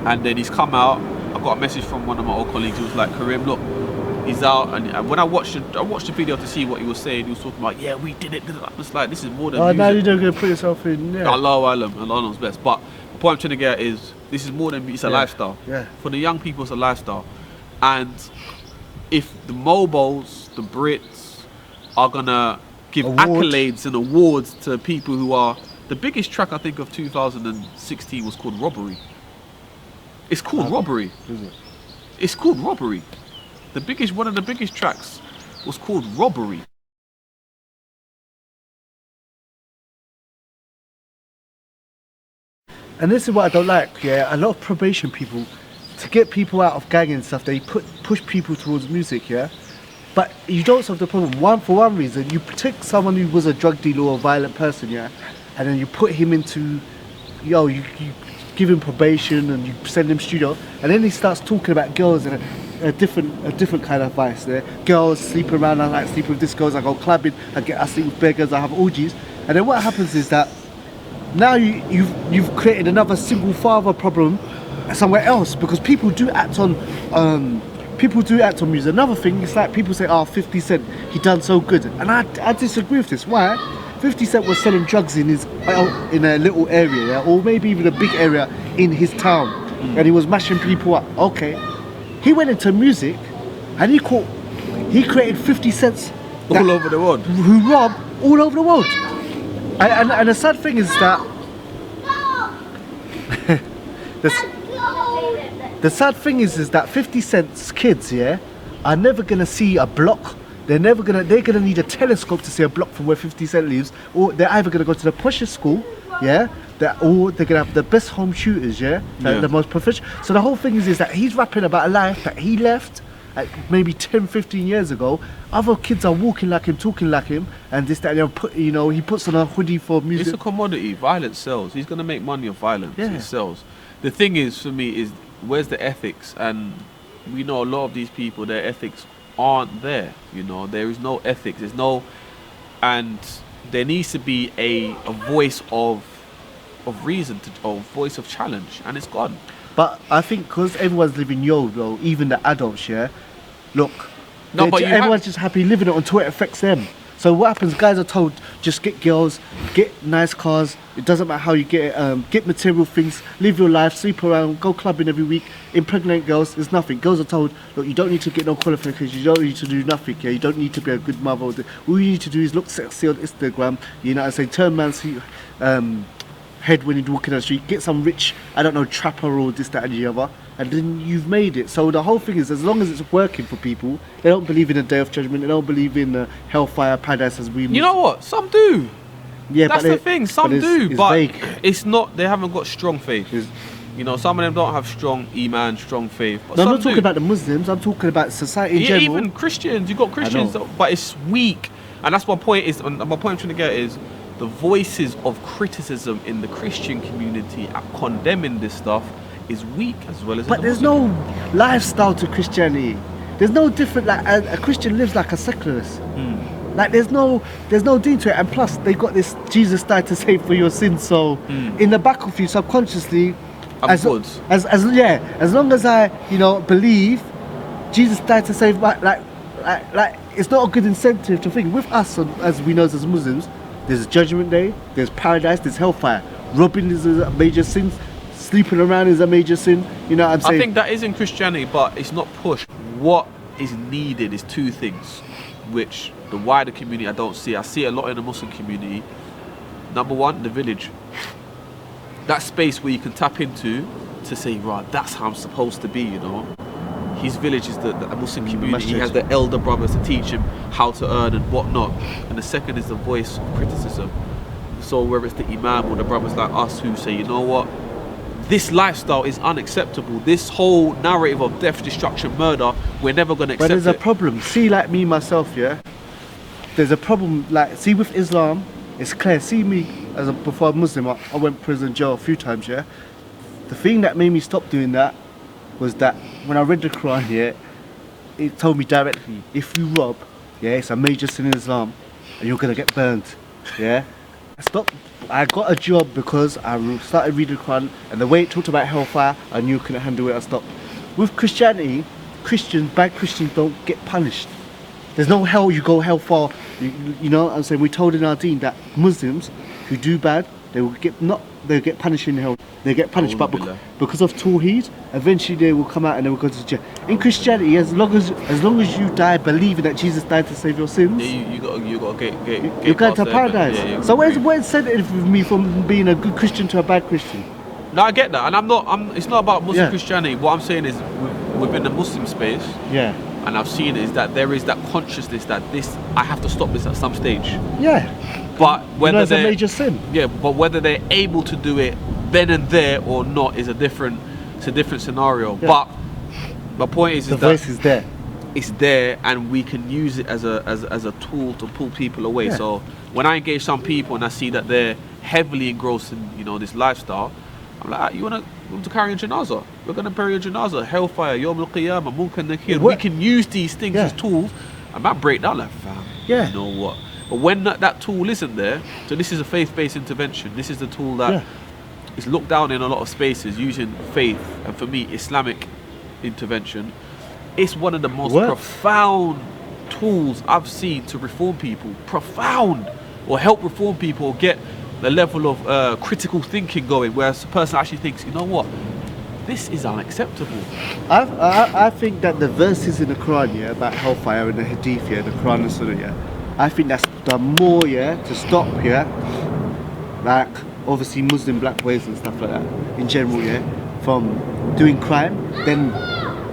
And then he's come out. I got a message from one of my old colleagues who was like, Karim, look, he's out. And when I watched the video to see what he was saying, he was talking about, yeah, we did it. I'm just like, this is more than music. Now you're not going to put yourself in there. Allah knows best. But the point I'm trying to get is, this is more than, it's a lifestyle. Yeah. For the young people, it's a lifestyle. And if the Mobos, the Brits, are going to give accolades and awards to people who are, the biggest track I think of 2016 was called Robbery. It's called Robbery. Is it? It's called Robbery. One of the biggest tracks was called Robbery. And this is what I don't like, yeah. A lot of probation people, to get people out of gang and stuff, they push people towards music, yeah. But you don't solve the problem. For one reason, you take someone who was a drug dealer or a violent person, yeah, and then you put him into, you give him probation and you send him studio, and then he starts talking about girls and a different kind of vice there. Girls sleeping around, I like sleeping with this girls, I go clubbing, I sleep with beggars, I have orgies. And then what happens is that now you've created another single father problem somewhere else, because people do act on music. Another thing is like people say, 50 Cent, he done so good. And I disagree with this. Why? 50 Cent was selling drugs in his in a little area, yeah? Or maybe even a big area in his town, and he was mashing people up. Okay, he went into music, and he created 50 Cents All over the world. who rob all over the world. And the sad thing is that the sad thing is that 50 Cent's kids, yeah, are never gonna see a block. They're gonna need a telescope to see a block from where 50 Cent lives, or they're either gonna go to the poshest school, yeah, or they're gonna have the best home shooters, yeah, the most professional. So the whole thing is that he's rapping about a life that he left maybe 10, 15 years ago. Other kids are walking like him, talking like him, and this, that, he puts on a hoodie for music. It's a commodity. Violence sells. He's going to make money off violence. Yeah. It sells. The thing is, for me, is where's the ethics? And we know a lot of these people, their ethics aren't there. There is no ethics. There's no, and there needs to be a voice of reason, a voice of challenge, and it's gone. But I think because everyone's living YOLO, even the adults, yeah, look, No, but everyone's just happy living it until it affects them. So what happens? Guys are told just get girls, get nice cars. It doesn't matter how you get it. Get material things, live your life, sleep around, go clubbing every week. Impregnate girls. There's nothing. Girls are told, look, you don't need to get no qualifications. You don't need to do nothing. Yeah, you don't need to be a good mother. All you need to do is look sexy on Instagram. You know, and say turn man's head when you're walking down the street. Get some rich, I don't know, trapper or this, that, and the other. And then you've made it. So the whole thing is, as long as it's working for people, they don't believe in a day of judgment. They don't believe in hellfire, paradise as we. You know what? Some do. Yeah, that's the thing. Some do, it's but vague. it's not. They haven't got strong faith. Some of them don't have strong iman, strong faith. But No, I'm some not talking do. about the Muslims. I'm talking about society in general. Even Christians. You got Christians, but it's weak. And that's my point. And my point I'm trying to get is the voices of criticism in the Christian community at condemning this stuff is weak as well as. But there's no lifestyle to Christianity. There's no different. Like a Christian lives like a secularist. Like there's no deen to it. And plus, they got this Jesus died to save for your sins. So in the back of you, subconsciously, as long as I believe Jesus died to save my like it's not a good incentive to think. With us, as we know as Muslims, there's Judgment Day, there's paradise, there's hellfire. Robbing is a major sin. Sleeping around is a major sin. You know what I'm saying? I think that is in Christianity, but it's not pushed. What is needed is two things, which the wider community I don't see. I see it a lot in the Muslim community. Number one, the village. That space where you can tap into to say, right, that's how I'm supposed to be, His village is the Muslim community. He has the elder brothers to teach him how to earn and whatnot. And the second is the voice of criticism. So whether it's the imam or the brothers like us who say, you know what, this lifestyle is unacceptable. This whole narrative of death, destruction, murder, we're never going to accept it. But there's a problem. See, like me, myself, yeah? There's a problem, see with Islam, it's clear. See me, before I'm Muslim, I went prison, jail a few times, yeah? The thing that made me stop doing that was that when I read the Quran, yeah, it told me directly, if you rob, yeah, it's a major sin in Islam, and you're going to get burned, yeah? I got a job because I started reading the Quran, and the way it talked about hellfire, I knew I couldn't handle it, I stopped. With Christianity, bad Christians don't get punished. There's no hell, you go hellfire. You know what I'm saying? We're told in our deen that Muslims who do bad, they'll get punished in hell. They get punished, but because of Tawheed, eventually they will come out and they will go to jail. In Christianity, as long as you die believing that Jesus died to save your sins, you got to get you're going to past paradise. Yeah, so where's incentive with me from being a good Christian to a bad Christian? No, I get that, and it's not about Muslim Christianity. What I'm saying is within the Muslim space, and I've seen is that there is that consciousness that I have to stop this at some stage. Yeah. But whether it's a major sin. Yeah, but whether they're able to do it then and there or not is a different scenario. Yeah. But my point is the voice is there. It's there, and we can use it as a tool to pull people away. Yeah. So when I engage some people and I see that they're heavily engrossed in this lifestyle, I'm like, you want to carry a janazah? We're going to bury a janazah. Hellfire, Yawm al-Qiyamah, Munkar Nakir. We can use these things as tools. I might break down like, fam, you know what? But when that tool isn't there, so this is a faith-based intervention. This is the tool that is looked down in a lot of spaces using faith, and for me, Islamic intervention. It's one of the most profound tools I've seen to reform people. Profound. or help reform people, or get the level of critical thinking going, where a person actually thinks, you know what, this is unacceptable. I think that the verses in the Quran, yeah, about hellfire and the Hadith, yeah, the Quran and Sunnah, yeah, I think that's done more, yeah, to stop, yeah, like obviously Muslim black boys and stuff like that in general, yeah, from doing crime than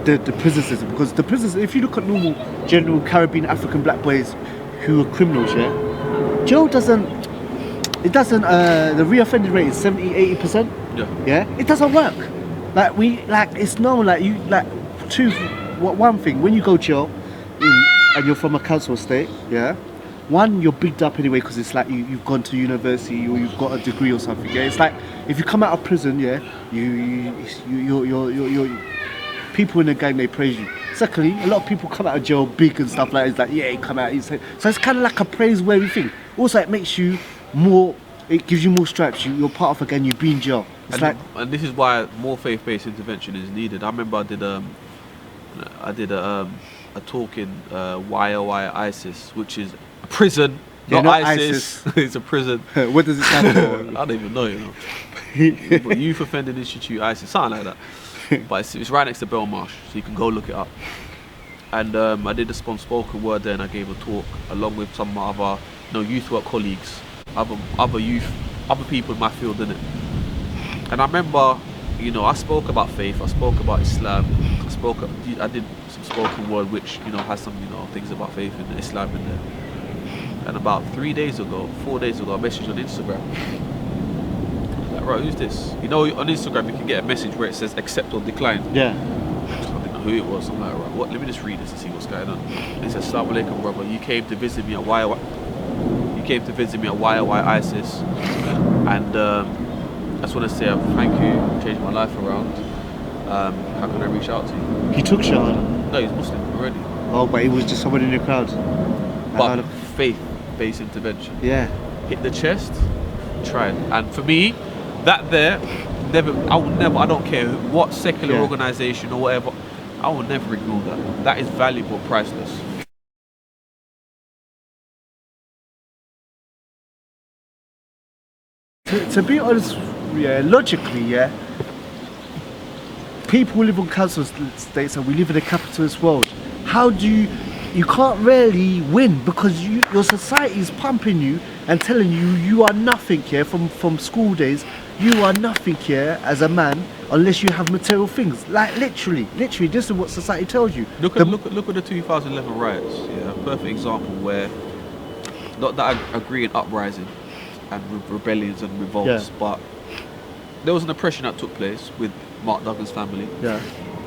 the prison system. Because the prisons, if you look at normal general Caribbean African black boys who are criminals, yeah, jail doesn't, it doesn't, the reoffending rate is 70-80%. Yeah, it doesn't work. Like it's known, like you, like one thing, when you go jail and you're from a council estate, yeah, one, you're bigged up anyway because it's like you've gone to university or you've got a degree or something. Yeah, it's like if you come out of prison, yeah, you're people in the gang, they praise you. Secondly, a lot of people come out of jail big and stuff like that. It's like, yeah, you come out. So it's kind of like a praiseworthy thing. Also, it makes you more. It gives you more stripes. You're part of a gang. You be in jail. It's and this is why more faith-based intervention is needed. I remember I did a talk in YOI ISIS, which is a prison, not ISIS. It's a prison. What does it stand for? I don't even know, you know. But Youth Offending Institute ISIS, something like that. But it's right next to Belmarsh, so you can go look it up. And I did a spoken word there, and I gave a talk along with some of my other, youth work colleagues, other people in my field, innit. And I remember, I spoke about faith, I spoke about Islam, I did some spoken word which, has some, things about faith and Islam in there. And about 4 days ago, I messaged on Instagram. Like, right, who's this? On Instagram you can get a message where it says accept or decline. Yeah. I didn't know who it was. I'm like, right, what? Let me just read this and see what's going on. It says, Assalamu alaikum, brother. You came to visit me at YOI ISIS, and I just want to say thank you, changed my life around. How can I reach out to you? He took Shahada. No, he's Muslim already. Oh, but he was just someone in the crowd. But faith-based intervention. Yeah. Hit the chest, try it. And for me, that there, I don't care what secular organisation or whatever, I will never ignore that. That is valuable, priceless. To be honest, logically, people live on council estates and we live in a capitalist world. How do you can't really win because your society is pumping you and telling you are nothing here from school days. You are nothing here as a man unless you have material things. Like literally, this is what society tells you. Look at the 2011 riots. Yeah, a perfect example where, not that I agree in uprising and rebellions and revolts, but there was an oppression that took place with Mark Duggan's family,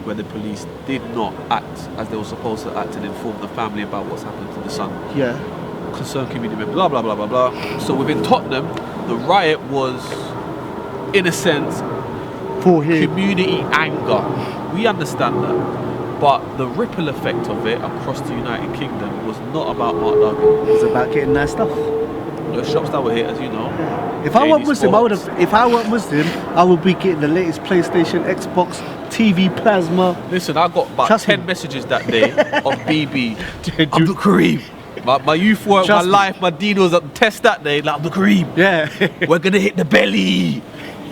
where the police did not act as they were supposed to act and inform the family about what's happened to the son. Yeah. Concerned community members, blah, blah, blah, blah, blah. So within Tottenham, the riot was, in a sense, for him. Community anger. We understand that. But the ripple effect of it across the United Kingdom was not about Mark Duggan. It was about getting nice stuff. The shops that were hit, as you know. If I weren't Muslim, I would be getting the latest PlayStation, Xbox, TV, plasma. Listen, I got about 10 messages that day of BB. Abdul Kareem. My youth work, my life, my deed was at the test that day. Like, Abdul Kareem. Yeah. We're gonna hit the belly.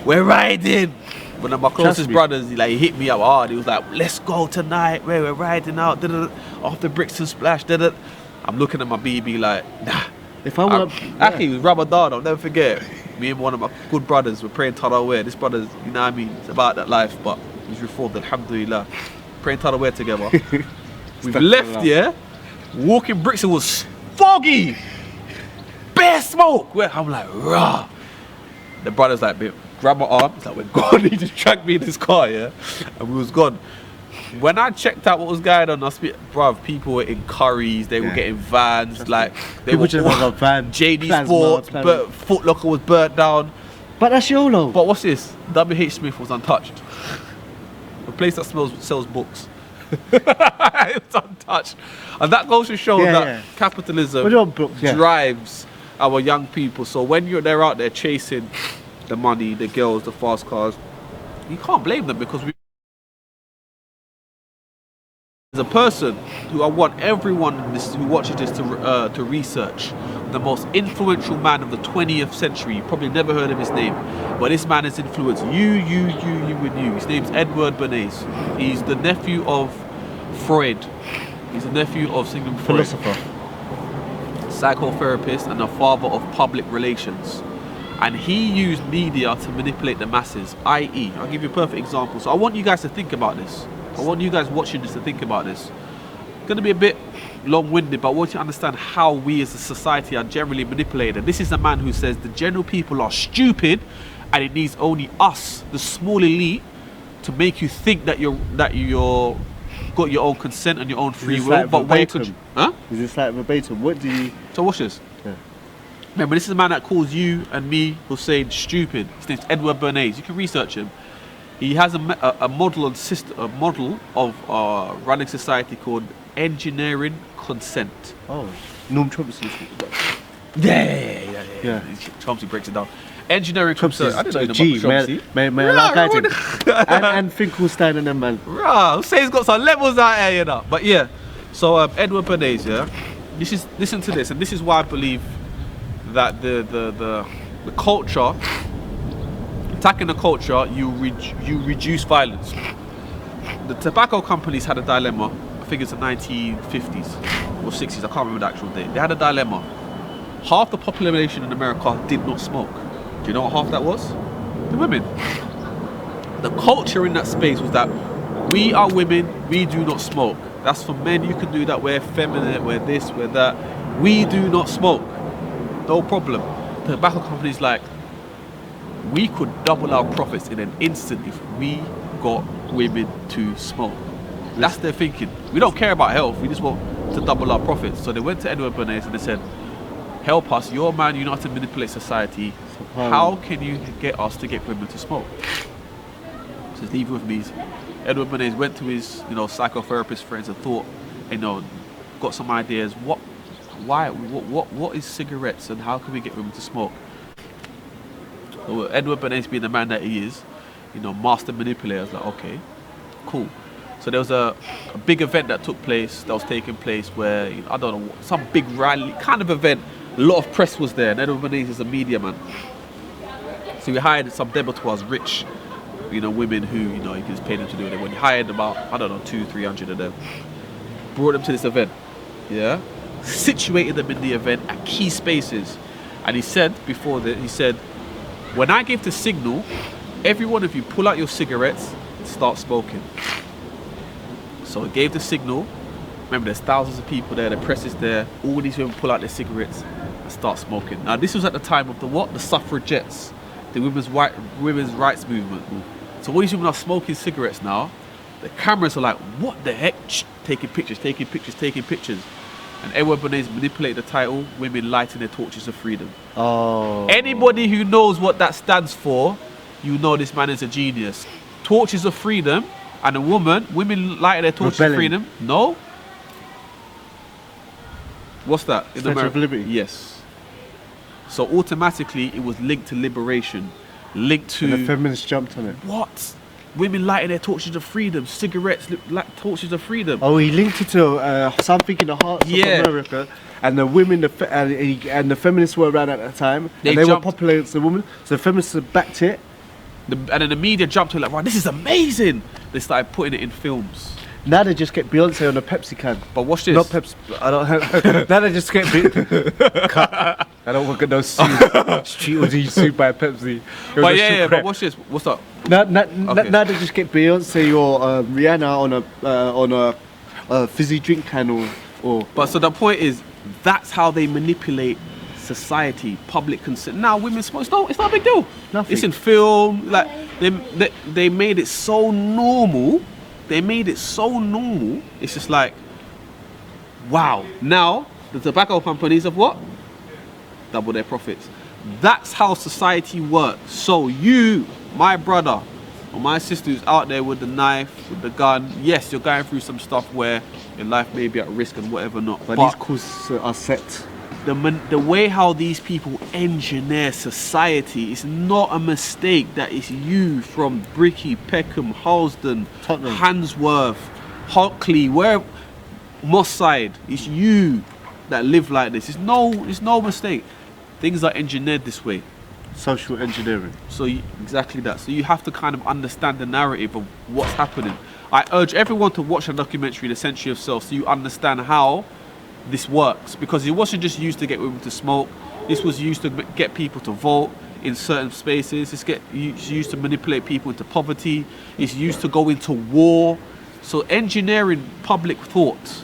We're riding. One of my closest brothers, he hit me up hard. He was like, let's go tonight. We're riding out. Off the Brixton Splash. I'm looking at my BB like, nah. If I were actually, it was Ramadan, I'll never forget. Me and one of my good brothers were praying Tarawih. This brother's, it's about that life, but he's reformed, alhamdulillah. Praying Tarawih together. We've left, walking Brixton was foggy. Bare smoke. I'm like, rah. The brother's like, grab my arm. He's like, we're gone. He just dragged me in his car, and we was gone. When I checked out what was going on, people were in curries, they were getting vans, they were van. JD Sports, Foot Locker was burnt down. But that's YOLO. But what's this? WH Smith was untouched. A place that sells books. It's untouched. And that goes to show that capitalism drives our young people. So when they're out there chasing the money, the girls, the fast cars, you can't blame them because As a person who I want everyone who watches this to research, the most influential man of the 20th century. You probably never heard of his name, but this man has influenced you, and you. His name's Edward Bernays. He's the nephew of Freud. He's the nephew of Sigmund Freud. Philosopher. Psychotherapist and the father of public relations. And he used media to manipulate the masses, i.e., I'll give you a perfect example. So I want you guys to think about this. I want you guys watching this to think about this. It's going to be a bit long-winded, but I want you to understand how we as a society are generally manipulated. This is a man who says the general people are stupid and it needs only us, the small elite, to make you think that you're got your own consent and your own free this will. like But where verbatim? huh? Is this like verbatim? What do you... So watch this. Yeah. Remember, this is a man that calls you and me Hussein stupid. His name's Edward Bernays. You can research him. He has a model and system, a model of running society called engineering consent. Oh, Norm Chomsky. Yeah. Chomsky breaks it down. Engineering consent. I didn't know you G. know about Chomsky. May I like it? And Finkelstein and them, man. Rah, Hussein's got some levels out here, you know. But yeah, so Edward Bernays, yeah. Listen to this, and this is why I believe that the culture, attacking the culture, you reduce violence. The tobacco companies had a dilemma. I think it's the 1950s or 60s. I can't remember the actual date. They had a dilemma. Half the population in America did not smoke. Do you know what half that was? The women. The culture in that space was that we are women, we do not smoke. That's for men, you can do that, we're feminine, we're this, we're that. We do not smoke. No problem. The tobacco company's like, we could double our profits in an instant if we got women to smoke. That's their thinking. We don't care about health, we just want to double our profits. So they went to Edward Bernays and they said, help us, you're a man, you know how to manipulate society. How can you get us to get women to smoke? So leave it with me. Edward Bernays went to his, psychotherapist friends and thought, got some ideas. What is cigarettes and how can we get women to smoke? So Edward Bernays, being the man that he is, master manipulator, was like, okay, cool. So there was a big event that took place, that was taking place where, I don't know, some big rally kind of event. A lot of press was there, and Edward Bernays is a media man. So we hired some debutants, rich, women who, he could just pay them to do it. When he hired about, 200-300 of them, brought them to this event, yeah? Situated them in the event at key spaces. And he said, before that, when I give the signal, every one of you pull out your cigarettes and start smoking. So he gave the signal. Remember, there's thousands of people there, the press is there, all these women pull out their cigarettes and start smoking. Now, this was at the time of the suffragettes, the women's rights movement. So all these women are smoking cigarettes now. The cameras are like, what the heck? Taking pictures. And Edward Bernays manipulated the title, Women Lighting Their Torches of Freedom. Oh. Anybody who knows what that stands for, this man is a genius. Torches of freedom, and women lighting their torches of freedom. No? What's that? In Statue of Liberty. Yes. So automatically it was linked to liberation, linked to... And the feminists jumped on it. What? Women lighting their torches of freedom, cigarettes, torches of freedom. Oh, he linked it to something in the hearts of America, and the women, and the feminists were around at that time, and they were popular against the women, so the feminists backed it. And then the media jumped to it like, wow, this is amazing. They started putting it in films. Now they just get Beyonce on a Pepsi can. But watch this. Not Pepsi. I don't. Now they just get cut. I don't want to know street or sued by Pepsi. But yeah. But watch this. What's up? Now they just get Beyonce or Rihanna on a fizzy drink can or. But so the point is, that's how they manipulate society, public consent. Now women smoke. It's not a big deal. Nothing. It's in film. Like they made it so normal. It's just like, wow. Now the tobacco companies have what? Double their profits. That's how society works. So you, my brother or my sister who's out there with the knife, with the gun, yes, you're going through some stuff where your life may be at risk and whatever not. But these courses are set. The way how these people engineer society is not a mistake. That is you from Bricky, Peckham, Halsden, Tottenham. Handsworth, Hockley, where Moss Side, it's you that live like this. It's no mistake. Things are engineered this way. Social engineering. So exactly that. So you have to kind of understand the narrative of what's happening. I urge everyone to watch the documentary, The Century of Self, so you understand how this works. Because it wasn't just used to get women to smoke. This was used to get people to vote in certain spaces. It's used to manipulate people into poverty. It's used to go into war. So engineering public thought,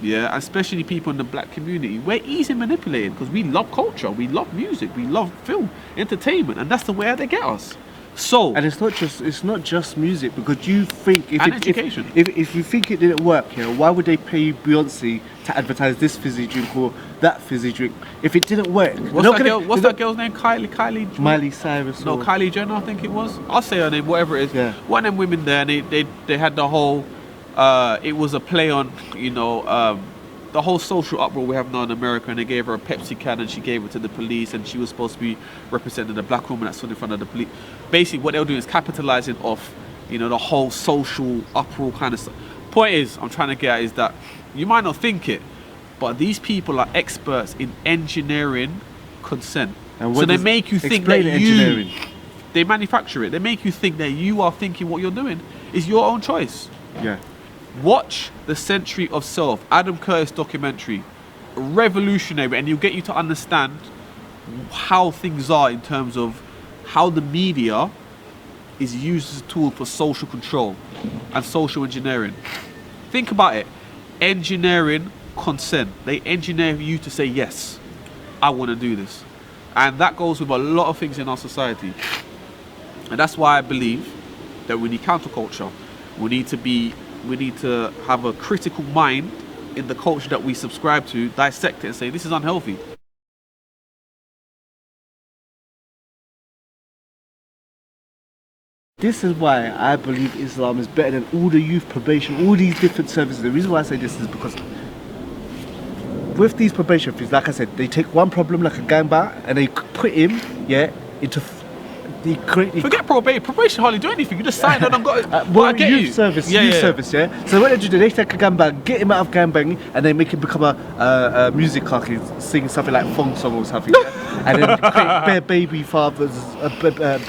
yeah, especially people in the black community, we're easy manipulated because we love culture, we love music, we love film, entertainment, and that's the way they get us. So And it's not just music, because you think And education. If you think it didn't work, why would they pay Beyonce to advertise this fizzy drink or that fizzy drink if it didn't work? what's that girl's name? Kylie Miley Cyrus. No, or, Kylie Jenner, I think it was. I'll say her name, whatever it is. Yeah. One of them women there, and they had the whole. It was a play on, the whole social uproar we have now in America, and they gave her a Pepsi can and she gave it to the police, and she was supposed to be representing the black woman that stood in front of the police. Basically, what they were doing is capitalizing off, the whole social uproar kind of stuff. Point is, I'm trying to get at is that you might not think it, but these people are experts in engineering consent. And So what they does- make you think explain that engineering. they manufacture it. They make you think that you are thinking what you're doing is your own choice. Yeah. Watch The Century of Self, Adam Curtis documentary, revolutionary, and it'll get you to understand how things are in terms of how the media is used as a tool for social control and social engineering. Think about it. Engineering consent. They engineer you to say, yes, I want to do this. And that goes with a lot of things in our society. And that's why I believe that we need counterculture. We need to have a critical mind in the culture that we subscribe to, dissect it and say, this is unhealthy. This is why I believe Islam is better than all the youth probation, all these different services. The reason why I say this is because with these probation things, like I said, they take one problem like a gangbanger and they put him, into they create. Forget probation. Probation hardly do anything. You just sign on and got. Well, I get youth you. service, Yeah, youth yeah. service, yeah. So what they do, they take a gangbang, get him out of gangbang, and they make him become a music artist, sing something like funk song or something, yeah? And then create bare baby fathers,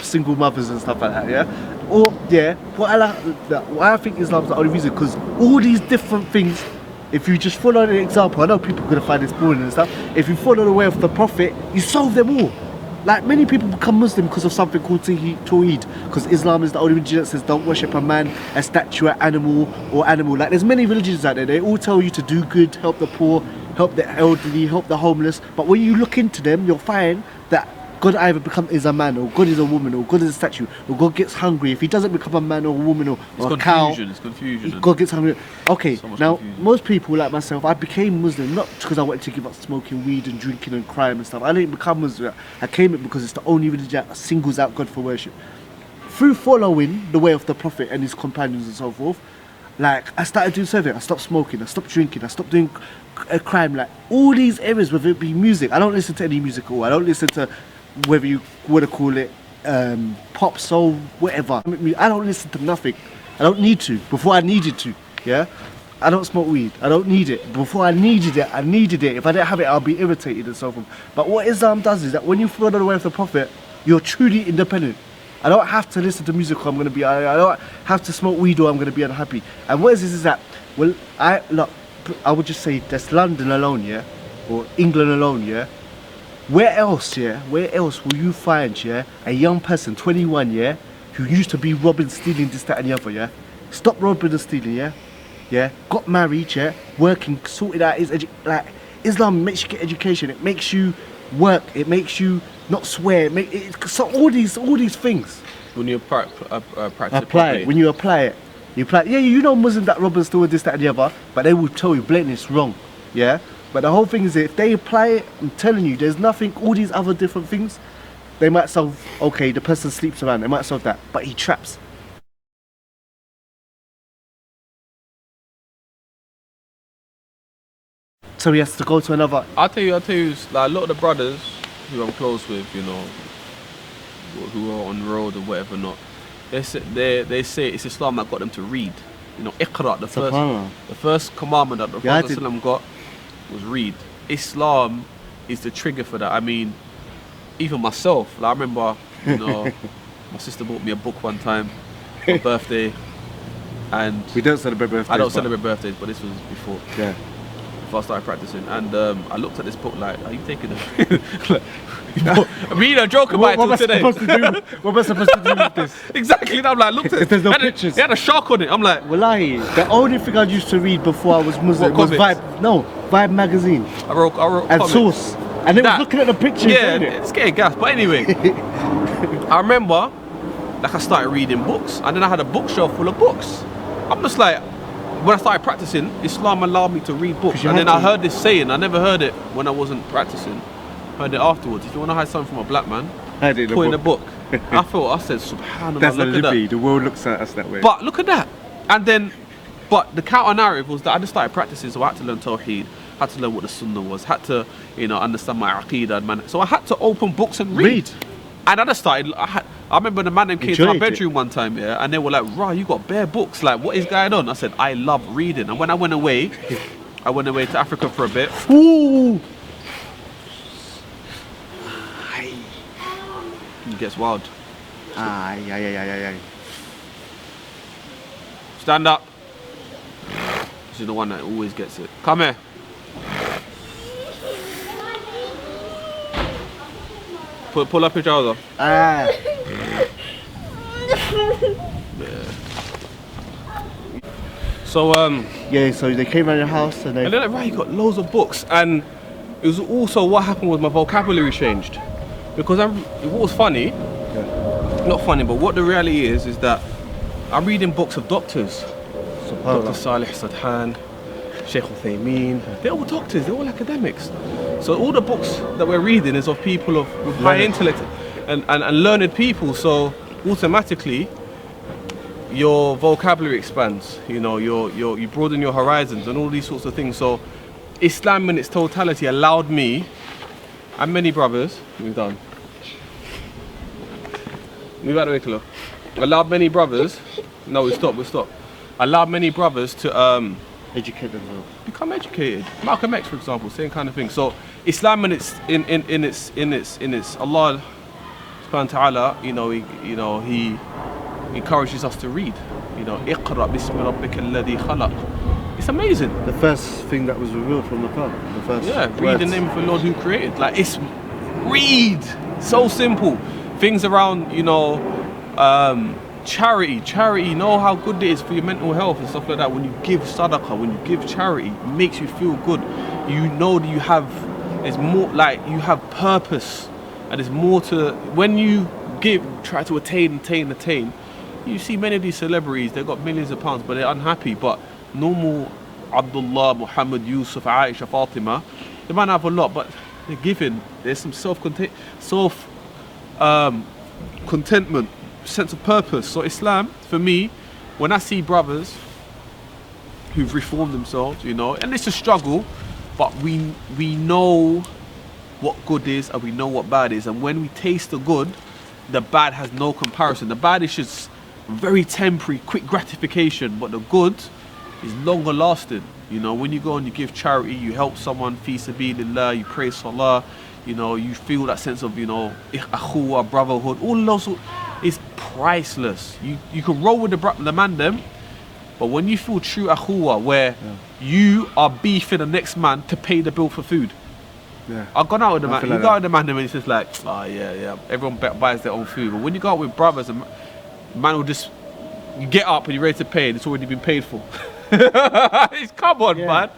single mothers and stuff like that, yeah. Or what I think Islam's the only reason, because all these different things. If you just follow the example, I know people are gonna find this boring and stuff. If you follow the way of the Prophet, you solve them all. Like many people become Muslim because of something called Tawheed, because Islam is the only religion that says don't worship a man, a statue, an animal, or animal. Like there's many religions out there. They all tell you to do good, help the poor, help the elderly, help the homeless. But when you look into them, you'll find that God either is a man, or God is a woman, or God is a statue, or God gets hungry. If he doesn't become a man or a woman or a cow, It's confusion. God gets hungry. Okay, So much now confusion. most people like myself, I became Muslim not because I wanted to give up smoking weed and drinking and crime and stuff. I didn't become Muslim. I came it because it's the only religion that singles out God for worship. Through following the way of the Prophet and his companions and so forth, like I started doing serving. I stopped smoking. I stopped drinking. I stopped doing crime. Like all these areas, whether it be music, I don't listen to any music at all. I don't listen to whether you want to call it pop, soul, whatever. I don't listen to nothing. I don't need to. Before I needed to, yeah? I don't smoke weed. I don't need it. Before I needed it, I needed it. If I didn't have it, I'll be irritated and so forth. But what Islam does is that when you follow the way of the Prophet, you're truly independent. I don't have to listen to music or I'm going to be, I don't have to smoke weed or I'm going to be unhappy. And what is that, well, I would just say that's London alone, yeah? Or England alone, yeah? Where else will you find, a young person, 21, who used to be robbing, stealing, this, that and the other, stop robbing and stealing, got married, working, sorted out his Islam makes you get education, it makes you work, it makes you not swear, so all these things. When you practice Apply it. When you apply it, you know Muslims that rob and steal this, that and the other, but they will tell you blatantly it's wrong, But the whole thing is that if they apply it, I'm telling you, there's nothing, all these other different things, they might solve, okay, the person sleeps around, they might solve that, but he traps. So he has to go to another. I'll tell you, like, a lot of the brothers who I'm close with, who are on the road or whatever not, they say it's Islam that got them to read. Iqra, Subhanallah. the first commandment that the Yeah, I Prophet did- ﷺ got was read. Islam is the trigger for that. I mean, even myself, like, I remember, my sister bought me a book one time for my birthday, and We don't celebrate birthdays. I don't but- celebrate birthdays, but this was before Yeah. I started practicing, and I looked at this book like, are you taking it? I mean, I joke about What am I it till today. supposed to do? What am I supposed to do with this? Exactly, and I'm like, looked at If there's no it. pictures. It had a shark on it. I'm like, Wallahi, the only thing I used to read before I was Muslim What, was comics? Vibe. No, Vibe magazine I wrote and comics. Source, and they was That- looking at the pictures. Yeah, Ain't it? it's getting gas. But anyway, I remember, like, I started reading books, and then I had a bookshelf full of books. I'm just like, when I started practicing, Islam allowed me to read books, you and had then I to. heard this saying. I never heard it when I wasn't practicing. Heard it afterwards. If you want to hide something from a black man, I did put in a book. I said, Subhanallah, That's the look at that. Libby. The world looks at us that way. But look at that. And then, but the counter narrative was that I just started practicing, so I had to learn Tawheed, had to learn what the Sunnah was, had to, understand my Aqeedah and man. So I had to open books and read. And I just started. I remember the man them came to my Enjoyed it. bedroom one time, yeah, and they were like, "Rah, you got bare books. Like, what is going on?" I said, "I love reading." And when I went away to Africa for a bit. Ooh. It gets wild. Aye. Stand up. This is the one that always gets it. Come here. Pull up your trouser. Ah. So Yeah, so they came around your house and they. and then like, right, you got loads of books, and it was also what happened was my vocabulary changed, because what was funny, not funny, but what the reality is that I'm reading books of doctors. Dr. Subhanallah. Salih Sadhan, Sheikh Uthaymeen, they're all doctors, they're all academics. So all the books that we're reading is of people with high Learned. intellect and learned people. So automatically your vocabulary expands, you broaden your horizons and all these sorts of things. So Islam in its totality allowed me and many brothers, we've done. Move out of the way, Kilo. Allowed many brothers, no, we stop. Allowed many brothers to Educate themselves. become educated. Malcolm X, for example, same kind of thing. So Islam in its Allah subhanahu wa ta'ala, he encourages us to read. Iqra bismi rabbika alladhi khalaq. It's amazing. The first thing that was revealed from the Quran. The first. Yeah, read words. the name of the Lord who created. Like, it's read. So simple. Things around, charity, know how good it is for your mental health and stuff like that. When you give sadaqah, when you give charity, it makes you feel good. You know that there's more, like, you have purpose, and there's more to, when you try to attain, you see many of these celebrities, they've got millions of pounds, but they're unhappy. But normal Abdullah, Muhammad, Yusuf, Aisha, Fatima, they might not have a lot, but they're giving. There's some contentment, sense of purpose. So Islam, for me, when I see brothers who've reformed themselves, and it's a struggle, but we know what good is and we know what bad is, and when we taste the good, the bad has no comparison. The bad is just very temporary, quick gratification, but the good is longer lasting. When you go and you give charity, you help someone, fi sabilillah, you pray salah, you feel that sense of, akhuwa, brotherhood, all those is priceless. You can roll with the man them, but when you feel true akhuwa, where you are beefing the next man to pay the bill for food. Yeah. I've gone out with the man. feel You like go that. out with the man, and it's just like, oh yeah. Everyone buys their own food. But when you go out with brothers, the man will just, you get up and you're ready to pay, and it's already been paid for. Come on, man.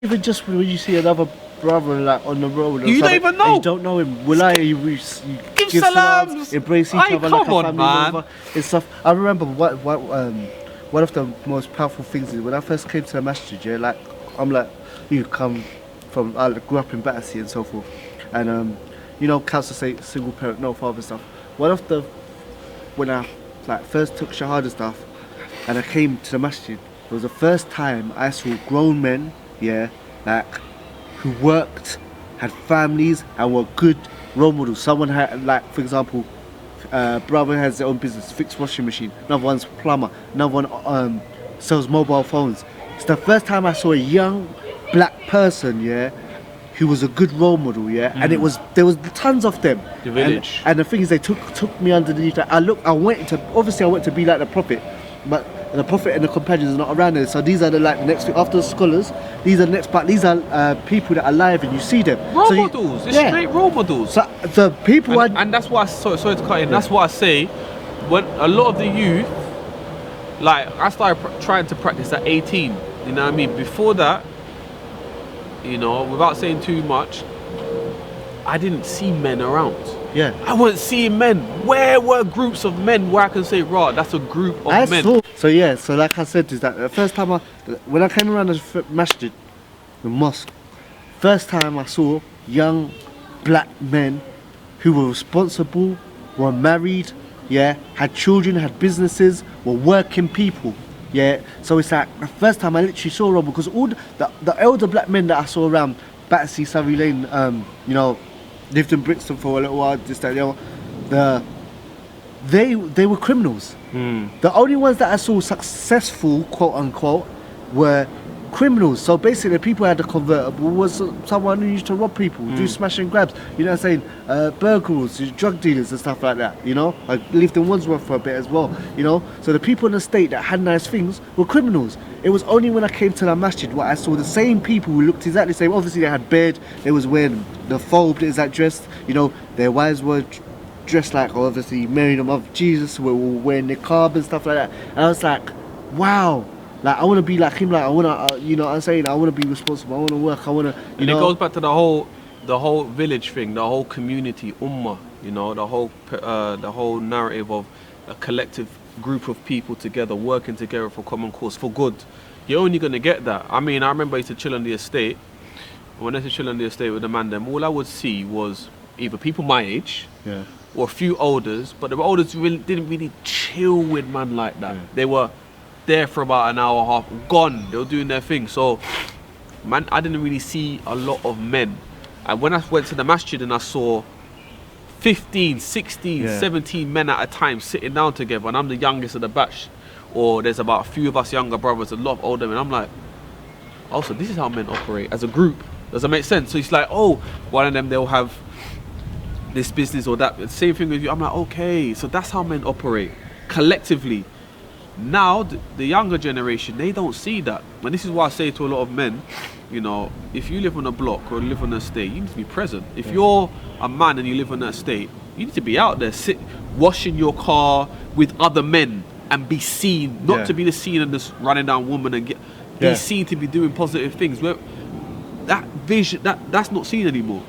Even just when you see another brother like on the road, or You don't something, even and know. You don't know him. Will I? You Give give salams. embrace each Aye, other come like a on, family man. member and stuff. I remember one of the most powerful things is when I first came to the masjid. Yeah, like I'm like, you come from, I grew up in Battersea and so forth, and council say single parent, no father stuff. When I like first took shahada stuff, and I came to the masjid, it was the first time I saw grown men, yeah, like who worked, had families, and were good role models. Someone had, like, for example, brother has their own business, fixed washing machine. Another one's plumber. Another one sells mobile phones. It's the first time I saw a young black person, yeah, who was a good role model, yeah, and there was tons of them. The village. And the thing is, they took me underneath. That I went to be like the prophet, but the prophet and the companions are not around there. So these are the next thing after the scholars. These are the next part. These are people that are alive and you see them. Role models. It's straight role models. So the people and that's why. Sorry to cut in. That's why I say, when a lot of the youth, like I started trying to practice at 18. You know what I mean? Before that, you know, without saying too much, I didn't see men around. Yeah. I wasn't seeing men. Where were groups of men where I can say, right, that's a group of men? So like I said, is that the first time when I came around the masjid, the mosque, first time I saw young black men who were responsible, were married, yeah, had children, had businesses, were working people. Yeah, so it's like the first time I literally saw Rob, because all the elder black men that I saw around Battersea, Surrey Lane, you know, lived in Brixton for a little while, this, that, the other, they were criminals. The only ones that I saw successful, quote unquote, were criminals. So basically the people who had a convertible was someone who used to rob people, do smash and grabs, you know what I'm saying, burglars, drug dealers and stuff like that, you know. I lived in Wandsworth for a bit as well, you know. So the people in the state that had nice things were criminals. It was only when I came to the masjid where I saw the same people who looked exactly the same. Obviously they had beard, they was wearing the phobe that is that dressed, you know, their wives were dressed like, obviously Mary the Mother of Jesus, were wearing niqab and stuff like that. And I was like, wow. Like, I want to be like him. Like, I want to, you know what I'm saying? I want to be responsible. I want to work. I want to, you know. And it goes back to the whole village thing, the whole community, ummah, you know, the whole narrative of a collective group of people together, working together for common cause, for good. You're only going to get that. I mean, I remember I used to chill on the estate. When I used to chill on the estate with the man, them, all I would see was either people my age, Yeah. or a few elders, but the elders didn't really chill with man like that. Yeah. They were there for about an hour and a half, gone. They were doing their thing. So, man, I didn't really see a lot of men. And when I went to the masjid and I saw 15, 16, 17 men at a time sitting down together, and I'm the youngest of the batch, or there's about a few of us younger brothers, a lot of older men, I'm like, oh, so this is how men operate as a group. Does that make sense? So it's like, oh, one of them, they'll have this business or that. Same thing with you. I'm like, okay, so that's how men operate collectively. Now, the younger generation, they don't see that. And this is why I say to a lot of men, you know, if you live on a block or live on an estate, you need to be present. If you're a man and you live on that estate, you need to be out there, washing your car with other men and be seen, not to be the scene and just running down women and be seen to be doing positive things. Where that vision, that's not seen anymore.